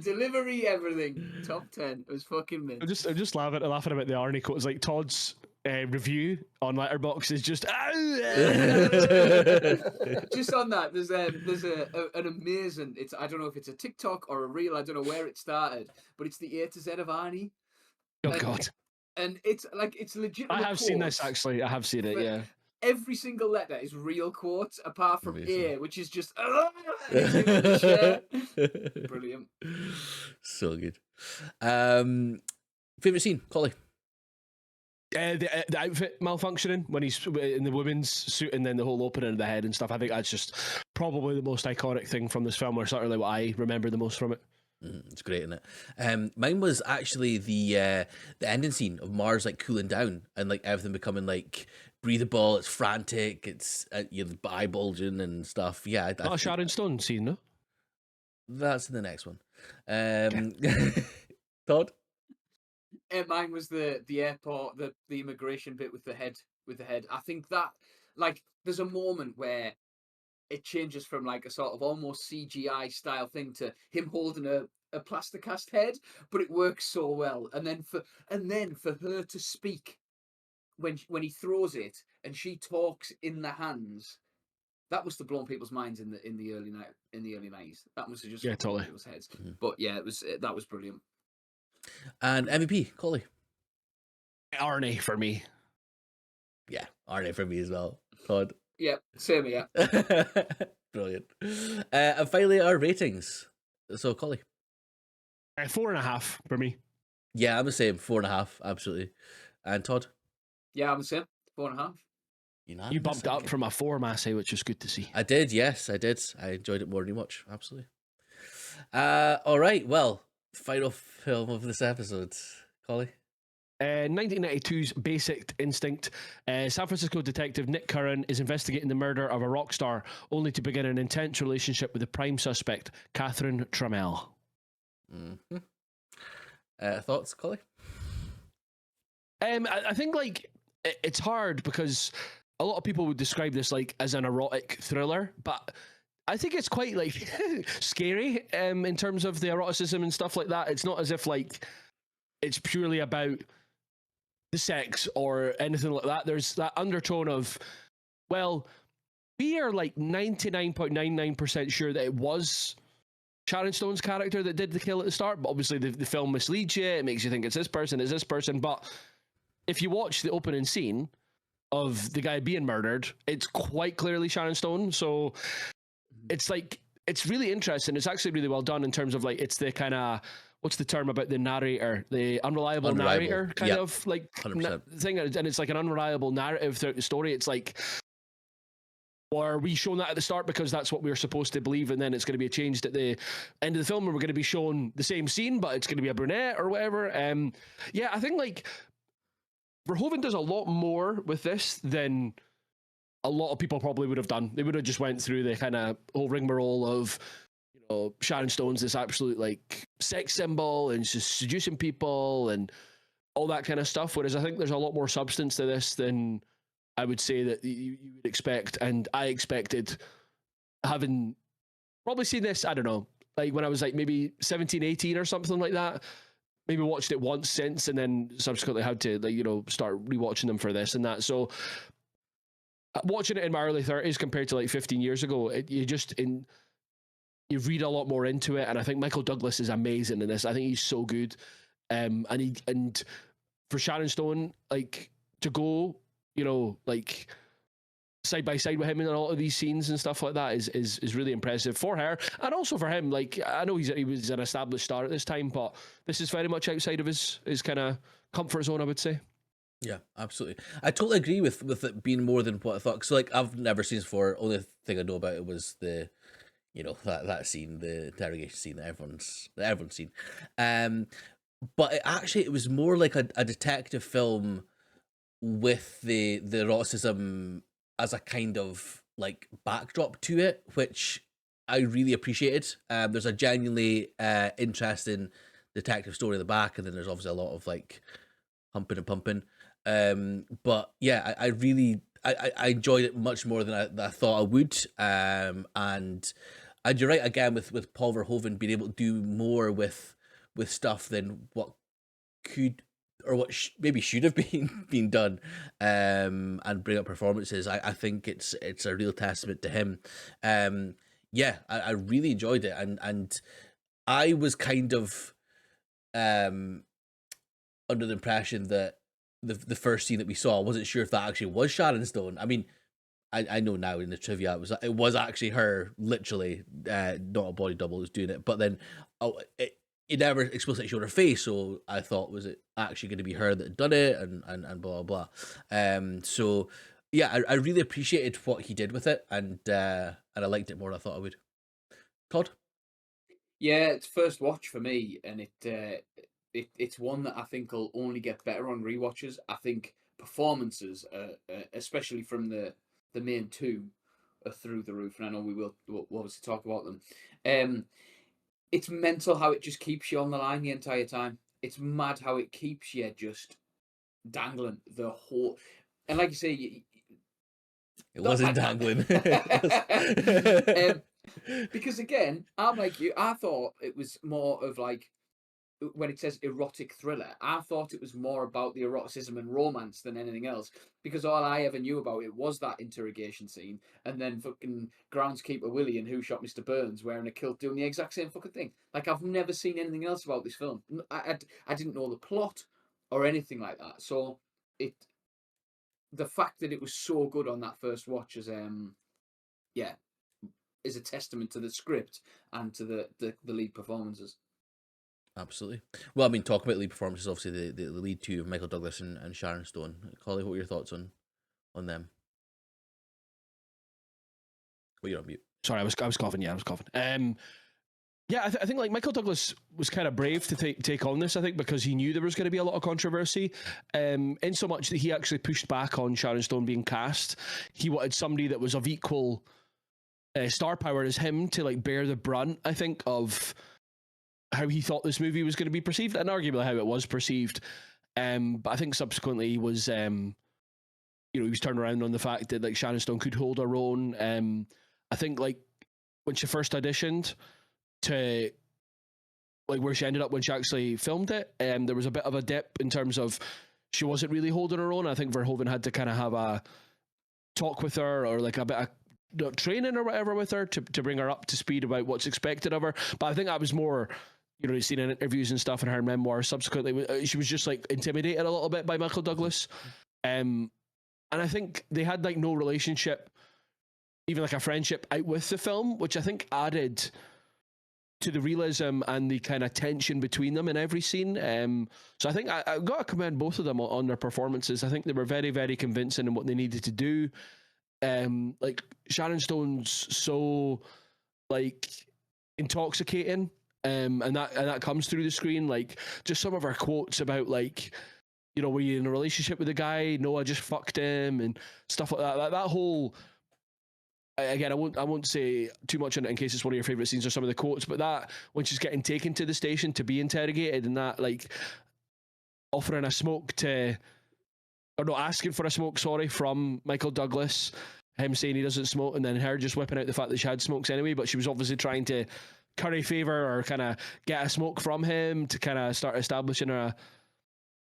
delivery, everything. Top 10. It was fucking mint. I'm just laughing about the Arnie quote. It's like Todd's review on Letterboxd is just just on that. There's an amazing. I don't know if it's a TikTok or a reel. I don't know where it started, but it's the A to Z of Arnie. Oh God. And it's like it's legit. I have seen this actually. I have seen it. Yeah. every single letter is real quotes, apart from Amazing. A, which is just the chair. Brilliant. So good. Favorite scene, Collie? The outfit malfunctioning when he's in the women's suit, and then the whole opening of the head and stuff. I think that's just probably the most iconic thing from this film, or certainly what I remember the most from it. It's great, isn't it? Mine was actually the ending scene of Mars like cooling down and like everything becoming like breathable. It's frantic. It's the eye bulging and stuff. Yeah, Not a Sharon Stone scene, no? that's in the next one. Todd. Mine was the airport, the immigration bit with the head. I think that like there's a moment where it changes from like a sort of almost CGI style thing to him holding a plaster cast head, but it works so well. And then for her to speak when he throws it and she talks in the hands, that must have blown people's minds in the early 90s. That must have just Yeah, blown totally. people's heads. But yeah, that was brilliant. And MVP, Collie. Arnie for me. Yeah, Arnie for me as well. Todd. Yeah, same here. Brilliant. And finally, our ratings. So, Collie. 4.5 for me. Yeah, I'm the same. 4.5, absolutely. And Todd. Yeah, I'm the same. 4.5. You bumped up from a 4, Massey, which was good to see. I did, yes, I did. I enjoyed it more than you watch, absolutely. All right, well, final film of this episode, Collie. 1992's Basic Instinct. San Francisco detective Nick Curran is investigating the murder of a rock star, only to begin an intense relationship with the prime suspect, Catherine Trammell. Mm-hmm. Thoughts, Collie? I think like it's hard because a lot of people would describe this like as an erotic thriller, but I think it's quite like scary in terms of the eroticism and stuff like that. It's not as if like it's purely about the sex or anything like that. There's that undertone of, well, we are like 99.99% sure that it was Sharon Stone's character that did the kill at the start, but obviously the film misleads you. It makes you think it's this person. But if you watch the opening scene of the guy being murdered, it's quite clearly Sharon Stone. So it's like, it's really interesting. It's actually really well done in terms of like, it's the kind of, what's the term about the narrator, the unreliable narrator kind of like thing. And it's like an unreliable narrative throughout the story. It's like, or are we shown that at the start because that's what we're supposed to believe, and then it's going to be changed at the end of the film, and we're going to be shown the same scene, but it's going to be a brunette or whatever. Yeah, I think like Verhoeven does a lot more with this than a lot of people probably would have done. They would have just went through the kind of whole rigmarole of, you know, Sharon Stone's this absolute like sex symbol and she's seducing people and all that kind of stuff. Whereas I think there's a lot more substance to this than I would say that you would expect. And I expected, having probably seen this, I don't know, like when I was like maybe 17, 18 or something like that. Maybe watched it once since and then subsequently had to, like, you know, start rewatching them for this and that. So watching it in my early 30s compared to like 15 years ago, you read a lot more into it. And I think Michael Douglas is amazing in this. I think he's so good. And for Sharon Stone, like, to go, you know, like side by side with him in a lot of these scenes and stuff like that is really impressive for her and also for him. Like, I know he was an established star at this time, but this is very much outside of his kind of comfort zone, I would say. Yeah, absolutely. I totally agree with it being more than what I thought. So like, I've never seen this before. Only thing I know about it was the, you know, that scene, the interrogation scene that everyone's seen. But it was more like a detective film with the eroticism as a kind of like backdrop to it, which I really appreciated. There's a genuinely interesting detective story in the back, and then there's obviously a lot of like humping and pumping. But yeah, I really enjoyed it much more than I thought I would. And you're right again with Paul Verhoeven being able to do more with stuff than what could or what maybe should have been done, and bring up performances. I think it's a real testament to him. Yeah, I really enjoyed it, and I was kind of under the impression that the first scene that we saw, I wasn't sure if that actually was Sharon Stone. I mean, I know now in the trivia it was actually her, literally, not a body double who's doing it. But then it never explicitly showed her face, so I thought, was it actually going to be her that had done it, and blah blah blah. So yeah, I really appreciated what he did with it, and I liked it more than I thought I would. Todd? Yeah, it's first watch for me, and it's one that I think will only get better on rewatches. I think performances, especially from the main two, are through the roof, and I know we'll obviously talk about them. It's mental how it just keeps you on the line the entire time. It's mad how it keeps you just dangling the whole. And like you say, It wasn't dangling. because again, I'm like you. I thought it was more of like when it says erotic thriller. I thought it was more about the eroticism and romance than anything else. Because all I ever knew about it was that interrogation scene, and then fucking groundskeeper Willie and Who Shot Mr. Burns wearing a kilt doing the exact same fucking thing. Like, I've never seen anything else about this film. I didn't know the plot or anything like that. So it, the fact that it was so good on that first watch is yeah, is a testament to the script and to the lead performances. Absolutely. Well, I mean, talking about lead performances, obviously the lead two of Michael Douglas and Sharon Stone. Collie, what were your thoughts on them? Well, you're on mute. Sorry, I was coughing. Yeah, I was coughing. Yeah, I think like Michael Douglas was kind of brave to take on this. I think because he knew there was going to be a lot of controversy, in so much that he actually pushed back on Sharon Stone being cast. He wanted somebody that was of equal star power as him to like bear the brunt, I think, of how he thought this movie was going to be perceived, and arguably how it was perceived. But I think subsequently he was, he was turned around on the fact that like Sharon Stone could hold her own. I think like when she first auditioned to like where she ended up when she actually filmed it, there was a bit of a dip in terms of she wasn't really holding her own. I think Verhoeven had to kind of have a talk with her, or like a bit of training or whatever with her to bring her up to speed about what's expected of her. But I think that was more, you've seen in interviews and stuff in her memoirs subsequently, she was just like intimidated a little bit by Michael Douglas. And I think they had like no relationship, even like a friendship out with the film, which I think added to the realism and the kind of tension between them in every scene. So I think I got to commend both of them on their performances. I think they were very, very convincing in what they needed to do. Like Sharon Stone's so like intoxicating, and that comes through the screen. Like just some of her quotes about like, were you in a relationship with a guy? No, I just fucked him, and stuff like that. That whole, again, I won't say too much on it in case it's one of your favorite scenes or some of the quotes, but that when she's getting taken to the station to be interrogated, and that like offering a smoke to, or not asking for a smoke, sorry, from Michael Douglas, him saying he doesn't smoke, and then her just whipping out the fact that she had smokes anyway, but she was obviously trying to curry favor or kind of get a smoke from him to kind of start establishing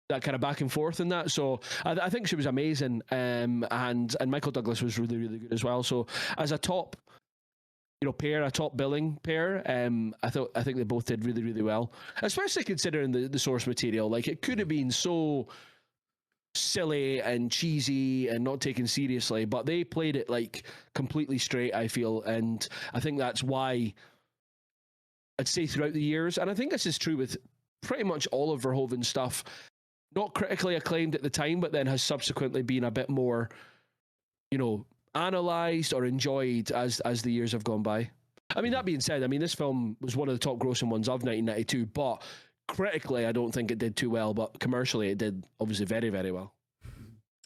that kind of back and forth and that. So I think she was amazing, and Michael Douglas was really, really good as well. So as a top, pair, a top billing pair, I think they both did really, really well, especially considering the source material. Like it could have been so silly and cheesy and not taken seriously, but they played it like completely straight, I feel, and I think that's why I'd say throughout the years, and I think this is true with pretty much all of Verhoeven's stuff, not critically acclaimed at the time, but then has subsequently been a bit more, analysed or enjoyed as the years have gone by. I mean, that being said, this film was one of the top grossing ones of 1992, but critically, I don't think it did too well, but commercially, it did obviously very, very well.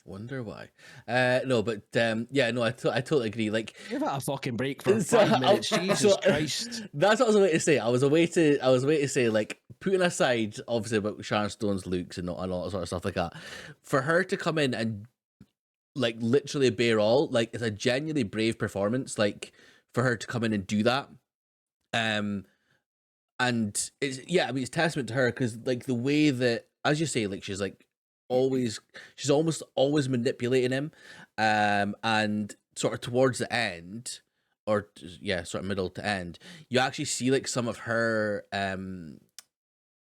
Wonder why? No, but yeah, no, I totally agree. Like, give it a fucking break for 5 minutes. Jesus Christ! That's what I was waiting to say. I was waiting to say, like, putting aside obviously about Sharon Stone's looks and all that sort of stuff like that, for her to come in and like literally bear all, like, it's a genuinely brave performance. Like for her to come in and do that, and it's it's testament to her, because like the way that, as you say, like she's almost always manipulating him, and sort of towards the end, or sort of middle to end, you actually see like some of her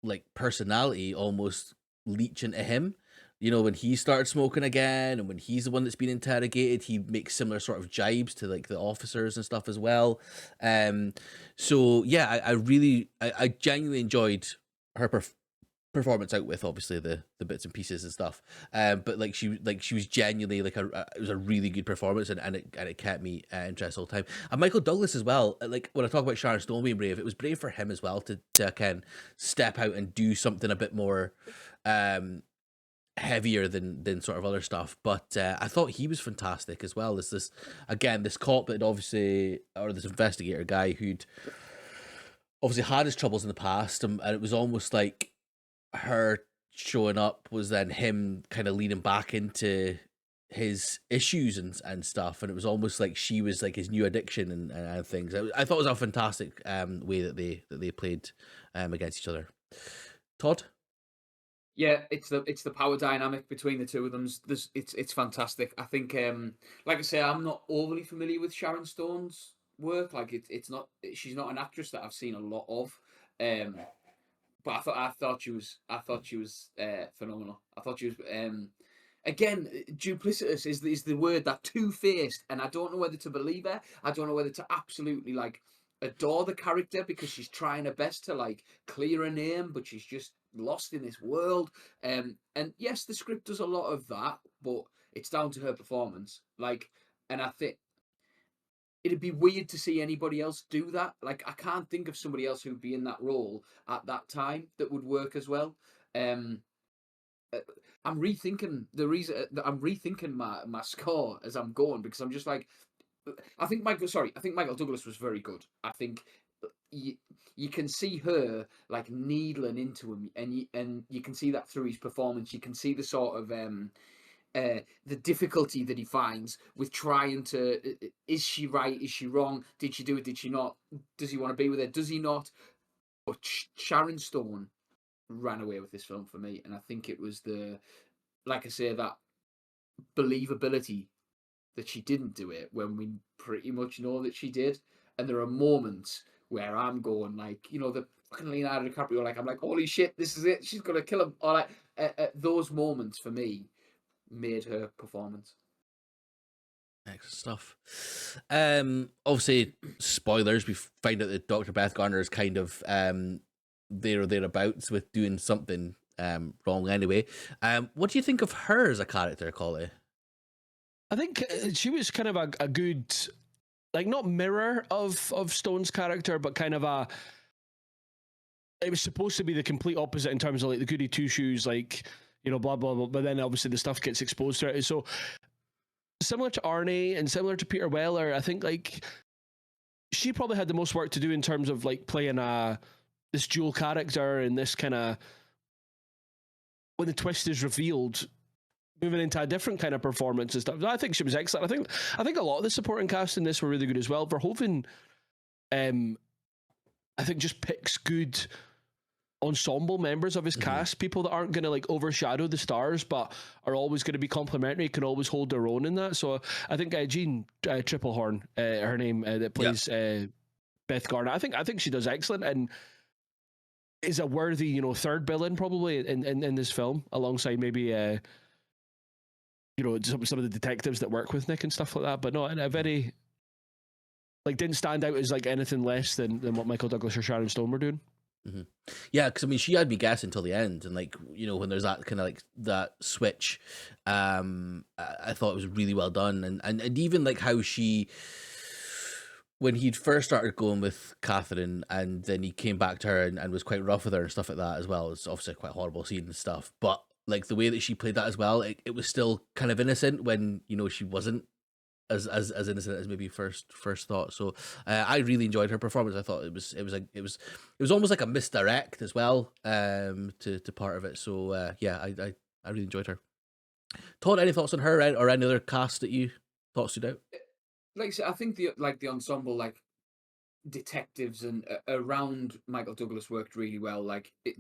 like personality almost leach into him, you know, when he started smoking again, and when he's the one that's been interrogated, he makes similar sort of jibes to like the officers and stuff as well. Um, so yeah, I genuinely enjoyed her performance out with obviously the bits and pieces and stuff. But she was genuinely like it was a really good performance, and it kept me interested all the time. And Michael Douglas as well. Like when I talk about Sharon Stone being brave, it was brave for him as well to kind step out and do something a bit more heavier than sort of other stuff. But I thought he was fantastic as well. This again, this cop that obviously, or this investigator guy who'd obviously had his troubles in the past, and it was almost like her showing up was then him kind of leading back into his issues and stuff, and it was almost like she was like his new addiction and things. I thought it was a fantastic way that they played against each other. Todd? Yeah, it's the power dynamic between the two of them. It's fantastic. I think, like I say, I'm not overly familiar with Sharon Stone's work. Like it's not, she's not an actress that I've seen a lot of. Um, but I thought she was phenomenal. I thought she was again, duplicitous is the word, that two-faced, and I don't know whether to believe her. I don't know whether to absolutely like adore the character because she's trying her best to like clear her name, but she's just lost in this world. And yes, the script does a lot of that, but it's down to her performance. Like, and I think it'd be weird to see anybody else do that. Like, I can't think of somebody else who'd be in that role at that time that would work as well. Um, uh, I'm rethinking the reason that I'm rethinking my score as I'm going, because I'm just like, I think Michael Douglas was very good. I think you, you can see her like needling into him, and you can see that through his performance. You can see the sort of the difficulty that he finds with trying to, is she right, is she wrong, did she do it, did she not, does he want to be with her, does he not? But Sharon Stone ran away with this film for me, and I think it was the, like I say, that believability that she didn't do it when we pretty much know that she did. And there are moments where I'm going like, the fucking Leonardo DiCaprio, like I'm like, holy shit, this is it, she's gonna kill him. Or like those moments for me made her performance. Excellent stuff. Obviously, spoilers. We find out that Dr. Beth Garner is kind of there or thereabouts with doing something wrong anyway. What do you think of her as a character, Collie? I think she was kind of a good, like, not mirror of Stone's character, but kind of a. It was supposed to be the complete opposite in terms of like the goody two shoes, like, blah blah blah. But then obviously the stuff gets exposed to it. So similar to Arnie and similar to Peter Weller, I think like she probably had the most work to do in terms of like playing this dual character and this kind of, when the twist is revealed, moving into a different kind of performance and stuff. I think she was excellent. I think a lot of the supporting cast in this were really good as well. Verhoeven, I think, just picks good ensemble members of his cast, people that aren't going to like overshadow the stars, but are always going to be complimentary, can always hold their own in that. So I think Jean Triplehorn, her name, that plays Beth Garner, I think she does excellent and is a worthy, third villain probably in this film, alongside maybe some of the detectives that work with Nick and stuff like that. But no, in a very, like, didn't stand out as like anything less than what Michael Douglas or Sharon Stone were doing. Mm-hmm. Yeah, because I mean, she had me guessing until the end, and like, when there's that kind of like that switch, I thought it was really well done, and even like how she, when he'd first started going with Catherine, and then he came back to her and was quite rough with her and stuff like that as well. It's obviously quite a horrible scene and stuff, but like the way that she played that as well, it was still kind of innocent when she wasn't as innocent as maybe first thought. So I really enjoyed her performance. I thought it was almost like a misdirect as well, to part of it. So yeah, I really enjoyed her. Todd, any thoughts on her or any other cast that you thought stood out? Like I said, I think the ensemble, like detectives and around Michael Douglas, worked really well. Like they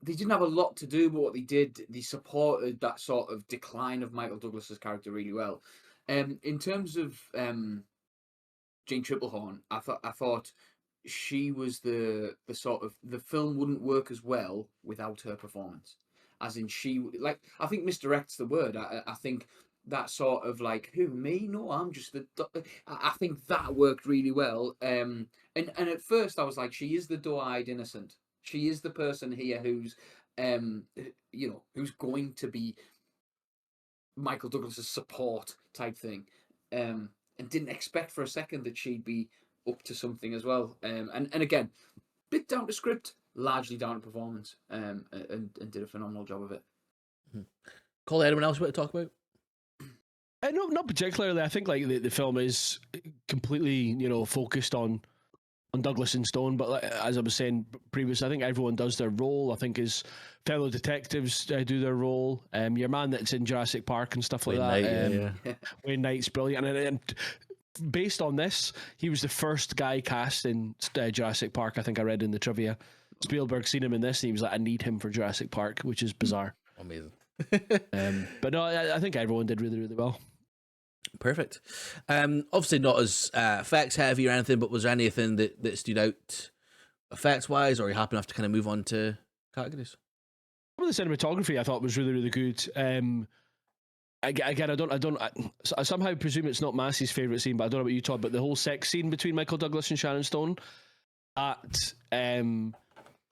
didn't have a lot to do, but what they did, they supported that sort of decline of Michael Douglas's character really well. In terms of Jean Triplehorn, I thought she was the sort of, the film wouldn't work as well without her performance. as in she, like, I think misdirect's the word. I think that sort of like, who, me? No, I'm just the. I think that worked really well. And at first I was like, she is the doe-eyed innocent. She is the person here who's, who's going to be Michael Douglas's support type thing, and didn't expect for a second that she'd be up to something as well. And again, bit down to script, largely down to performance, and did a phenomenal job of it. Call anyone else you want to talk about? No, not particularly. I think like the film is completely, focused on Douglas and Stone. But like, as I was saying previously, I think everyone does their role. I think his fellow detectives do their role. Your man that's in Jurassic Park and stuff like Wayne that. Knight, yeah. Wayne Knight's brilliant. And based on this, he was the first guy cast in Jurassic Park. I think I read in the trivia. Spielberg seen him in this, and he was like, "I need him for Jurassic Park," which is bizarre. Amazing. But no, I think everyone did really, really well. Perfect. Obviously not as effects heavy or anything, but was there anything that stood out effects wise, or are you happy enough to kind of move on to categories? Some of the cinematography I thought was really, really good. Again, I somehow presume it's not Massey's favourite scene, but I don't know about you, Todd, but the whole sex scene between Michael Douglas and Sharon Stone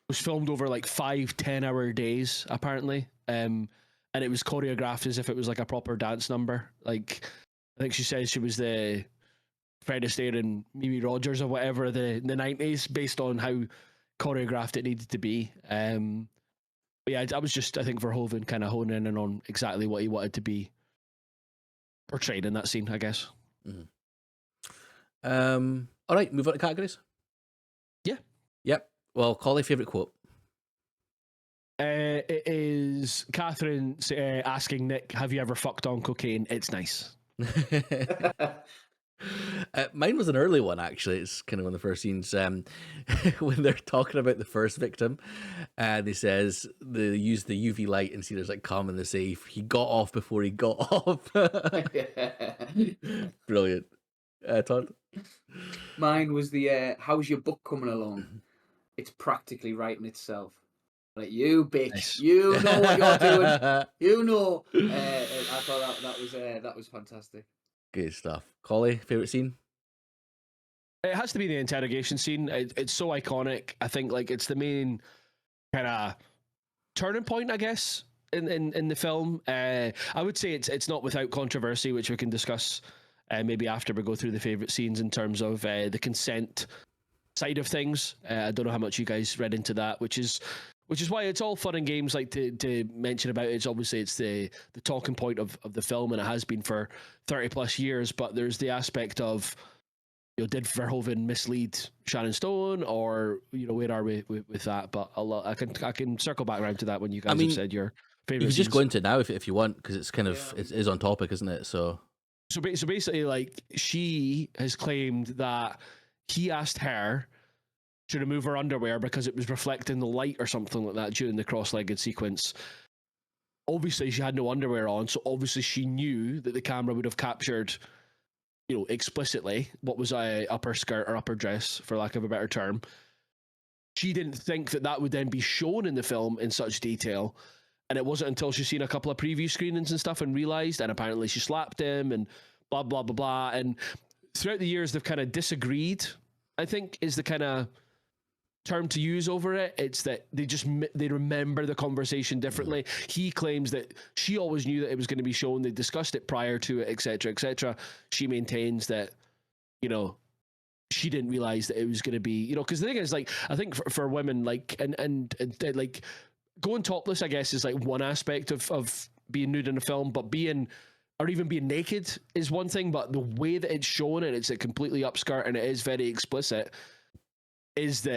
was filmed over like 5-10 hour days, apparently. And it was choreographed as if it was like a proper dance number. Like, I think she says she was the Fred Astaire and Mimi Rogers or whatever the 90s, based on how choreographed it needed to be. But yeah, I was just, I think Verhoeven kind of honing in on exactly what he wanted to be portrayed in that scene, I guess. Mm-hmm. All right, move on to categories. Yeah. Yep. Well, Collie, favourite quote? It is Catherine asking Nick, "Have you ever fucked on cocaine? It's nice." Mine was an early one, actually. It's kind of one of the first scenes when they're talking about the first victim, and he says they use the UV light and see there's like cum in the safe. He got off before he got off. Brilliant. Todd? Mine was the how's your book coming along? It's practically writing itself. Like, you bitch, Nice. you know what you're doing. You know. I thought that was fantastic. Good stuff. Collie, favourite scene? It has to be the interrogation scene. It's so iconic. I think like it's the main kind of turning point, I guess, in the film. I would say it's not without controversy, which we can discuss maybe after we go through the favourite scenes in terms of the consent side of things. I don't know how much you guys read into that, which is why it's all fun and games. Like to mention about it, it's obviously it's the talking point of the film, and it has been for 30 plus years. But there's the aspect of, did Verhoeven mislead Sharon Stone, or where are we with that? But I can circle back around to that when you guys have said your favorite. You can just scenes. go into it now if you want, because it's kind of it is on topic, isn't it? So basically, like, she has claimed that he asked her to remove her underwear because it was reflecting the light or something like that during the cross-legged sequence. Obviously, she had no underwear on, so obviously she knew that the camera would have captured, explicitly what was a upper skirt or upper dress, for lack of a better term. She didn't think that would then be shown in the film in such detail, and it wasn't until she's seen a couple of preview screenings and stuff and realised, and apparently she slapped him and blah, blah, blah, blah. And throughout the years, they've kind of disagreed, I think, is the kind of term to use over it. It's that they remember the conversation differently. He claims that she always knew that it was going to be shown. They discussed it prior to it, etc., etc. She maintains that, she didn't realize that it was going to be, because the thing is, like, I think for women, like, and like going topless, I guess, is like one aspect of being nude in a film, but being naked is one thing. But the way that it's shown, and it's a completely upskirt and it is very explicit, is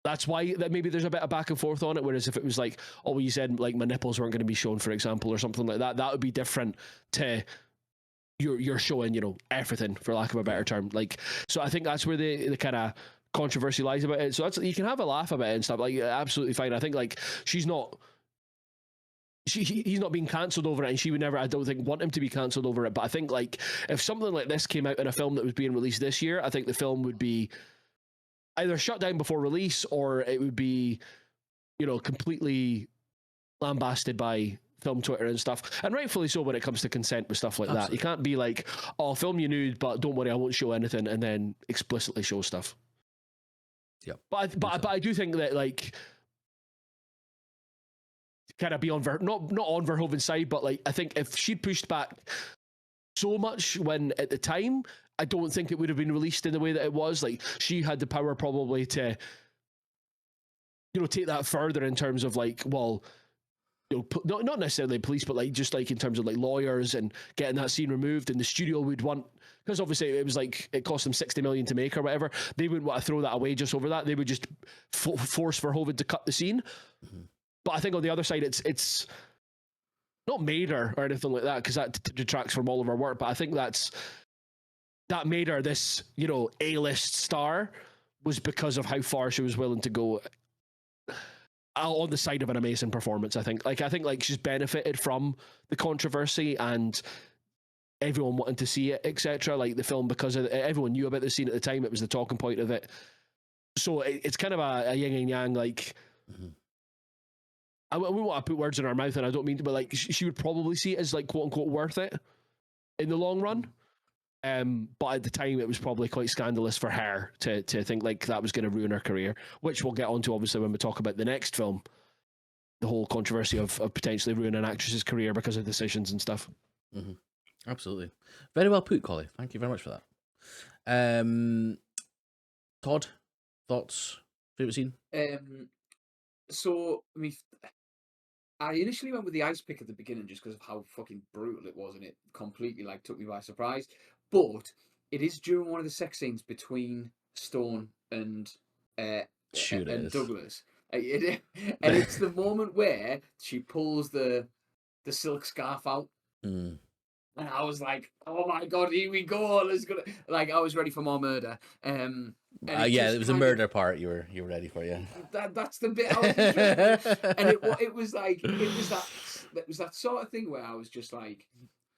that's why that maybe there's a bit of back and forth on it. Whereas if it was like, oh, well, you said like my nipples weren't going to be shown, for example, or something like that, that would be different to you're showing, everything, for lack of a better term. Like, so I think that's where the kind of controversy lies about it. So that's, you can have a laugh about it and stuff, like, absolutely fine. I think like he's not being cancelled over it, and she would never, I don't think, want him to be cancelled over it. But I think like if something like this came out in a film that was being released this year, I think the film would be either shut down before release, or it would be, completely lambasted by film Twitter and stuff, and rightfully so when it comes to consent with stuff like that. You can't be like, "Oh, I'll film you nude, but don't worry, I won't show anything," and then explicitly show stuff. Yep. But I do think that, like, kind of be on not on Verhoeven's side, but like I think if she'd pushed back so much when at the time, I don't think it would have been released in the way that it was. Like, she had the power probably to, you know, take that further in terms of like, well, you know, not necessarily police, but like just like in terms of like lawyers and getting that scene removed, and the studio would want, because obviously it was like it cost them 60 million to make or whatever. They wouldn't want to throw that away just over that. They would just force Verhoeven to cut the scene. Mm-hmm. But I think on the other side, it's not made her or anything like that, because that detracts from all of her work. But I think that made her this, you know, A-list star, was because of how far she was willing to go on the side of an amazing performance. I think she's benefited from the controversy and everyone wanting to see it, etc. Like the film, because everyone knew about the scene at the time. It was the talking point of it. So it's kind of a yin and yang. Like, mm-hmm. I wouldn't want to put words in her mouth, and I don't mean to, but like she would probably see it as like quote unquote worth it in the long run. But at the time, it was probably quite scandalous for her to think like that was going to ruin her career, which we'll get onto obviously when we talk about the next film, the whole controversy of potentially ruining an actress's career because of decisions and stuff. Mm-hmm. Absolutely. Very well put, Collie. Thank you very much for that. Todd, thoughts? Favorite scene? So, I mean, I initially went with the ice pick at the beginning just because of how fucking brutal it was, and it completely like took me by surprise. But it is during one of the sex scenes between Stone and Douglas, and it's the moment where she pulls the silk scarf out, and I was like, "Oh my god, here we go! Let's go!" Like, I was ready for more murder. It was a murder part you were ready for, yeah. That's the bit I was interested in. And it was that sort of thing where I was just like,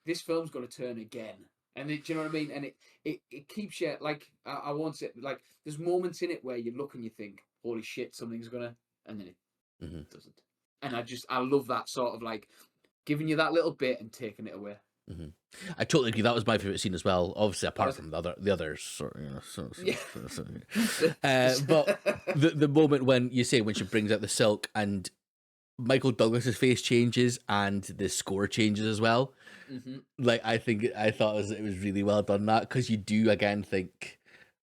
this film's going to turn again. And do you know what I mean? And it keeps you, like, I won't say, like, there's moments in it where you look and you think, holy shit, something's gonna, and then it doesn't. And I love that sort of like giving you that little bit and taking it away. Mm-hmm. I totally agree. That was my favorite scene as well. Obviously, apart from the others, sort of, you know. But the moment when she brings out the silk and Michael Douglas's face changes and the score changes as well. Mm-hmm. Like, I thought it was really well done, that, because you do again think,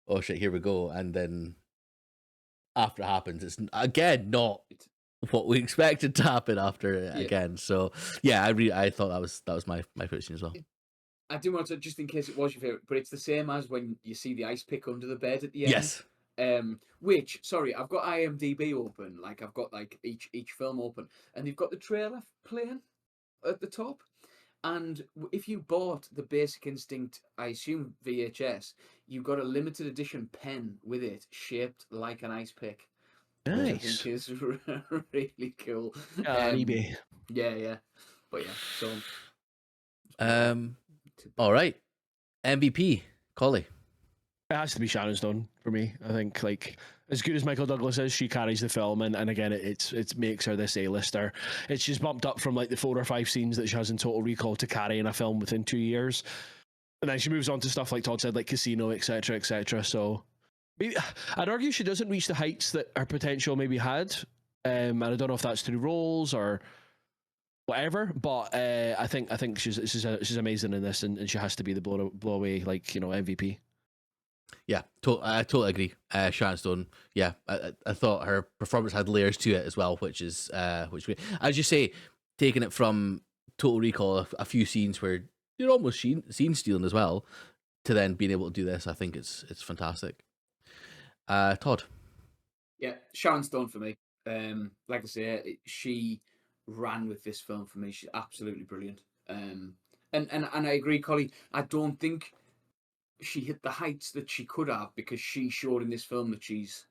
oh shit, here we go, and then after it happens, it's again not what we expected to happen after again. So yeah, I thought that was my favorite scene as well. I do want to, just in case it was your favorite, but it's the same as when you see the ice pick under the bed at the end. Yes. Which, sorry, I've got IMDb open. Like, I've got like each film open, and they've got the trailer playing at the top. And if you bought the Basic Instinct, I assume VHS, you got a limited edition pen with it shaped like an ice pick. Nice. Which I think is really cool. On eBay. Yeah. But yeah, so. All right. MVP, Collie. It has to be Sharon Stone for me. I think, like, as good as Michael Douglas is, she carries the film, and again, it makes her this A-lister. She's bumped up from like the 4 or 5 scenes that she has in Total Recall to carry in a film within 2 years, and then she moves on to stuff like Todd said, like Casino, etc., etc. So maybe I'd argue she doesn't reach the heights that her potential maybe had, and I don't know if that's through roles or whatever, but I think she's amazing in this, and she has to be the blow away, like, you know, MVP. Yeah, I totally agree. Sharon Stone, yeah, I thought her performance had layers to it as well, which is as you say, taking it from Total Recall, a few scenes where you're almost scene stealing as well, to then being able to do this. I think it's fantastic. Todd. Yeah, Sharon Stone for me. Like I say, she ran with this film for me. She's absolutely brilliant. And I agree, Collie. I don't think she hit the heights that she could have, because she showed in this film that she's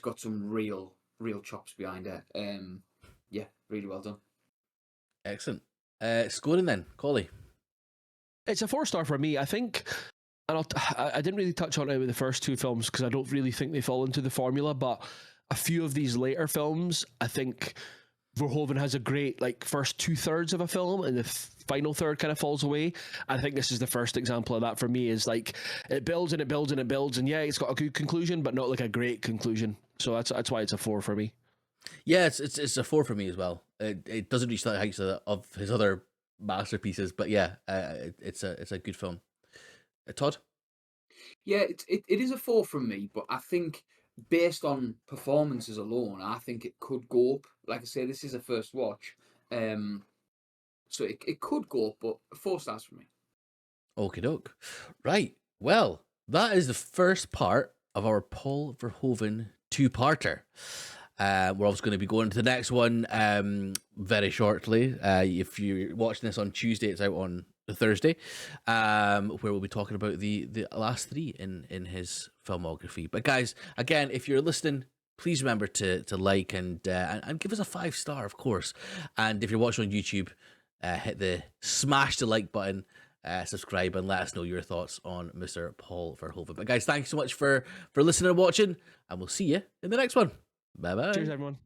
got some real chops behind her. Yeah, really well done. Excellent. Scoring then, Collie. It's a 4-star for me. I think, and I didn't really touch on it with the first 2 films because I don't really think they fall into the formula, but a few of these later films, I think Verhoeven has a great like first 2/3 of a film, and the final third kind of falls away. I think this is the first example of that for me. Is like it builds and it builds and it builds, and yeah, it's got a good conclusion, but not like a great conclusion. So that's why it's a 4 for me. Yeah, it's a 4 for me as well. It doesn't reach the heights of his other masterpieces, but yeah, it's a good film. Todd? Yeah, it is a 4 from me, but I think based on performances alone, I think it could go up. Like I say, this is a first watch, so it could go up, but 4 stars for me. Okie doke. Right. Well, that is the first part of our Paul Verhoeven two-parter. We're also going to be going to the next one very shortly. If you're watching this on Tuesday, it's out on Thursday, where we'll be talking about the last 3 in his filmography. But guys, again, if you're listening, please remember to like and give us a 5-star, of course. And if you're watching on YouTube, smash the like button, subscribe, and let us know your thoughts on Mr. Paul Verhoeven. But guys, thanks so much for listening and watching, and we'll see you in the next one. Bye bye. Cheers, everyone.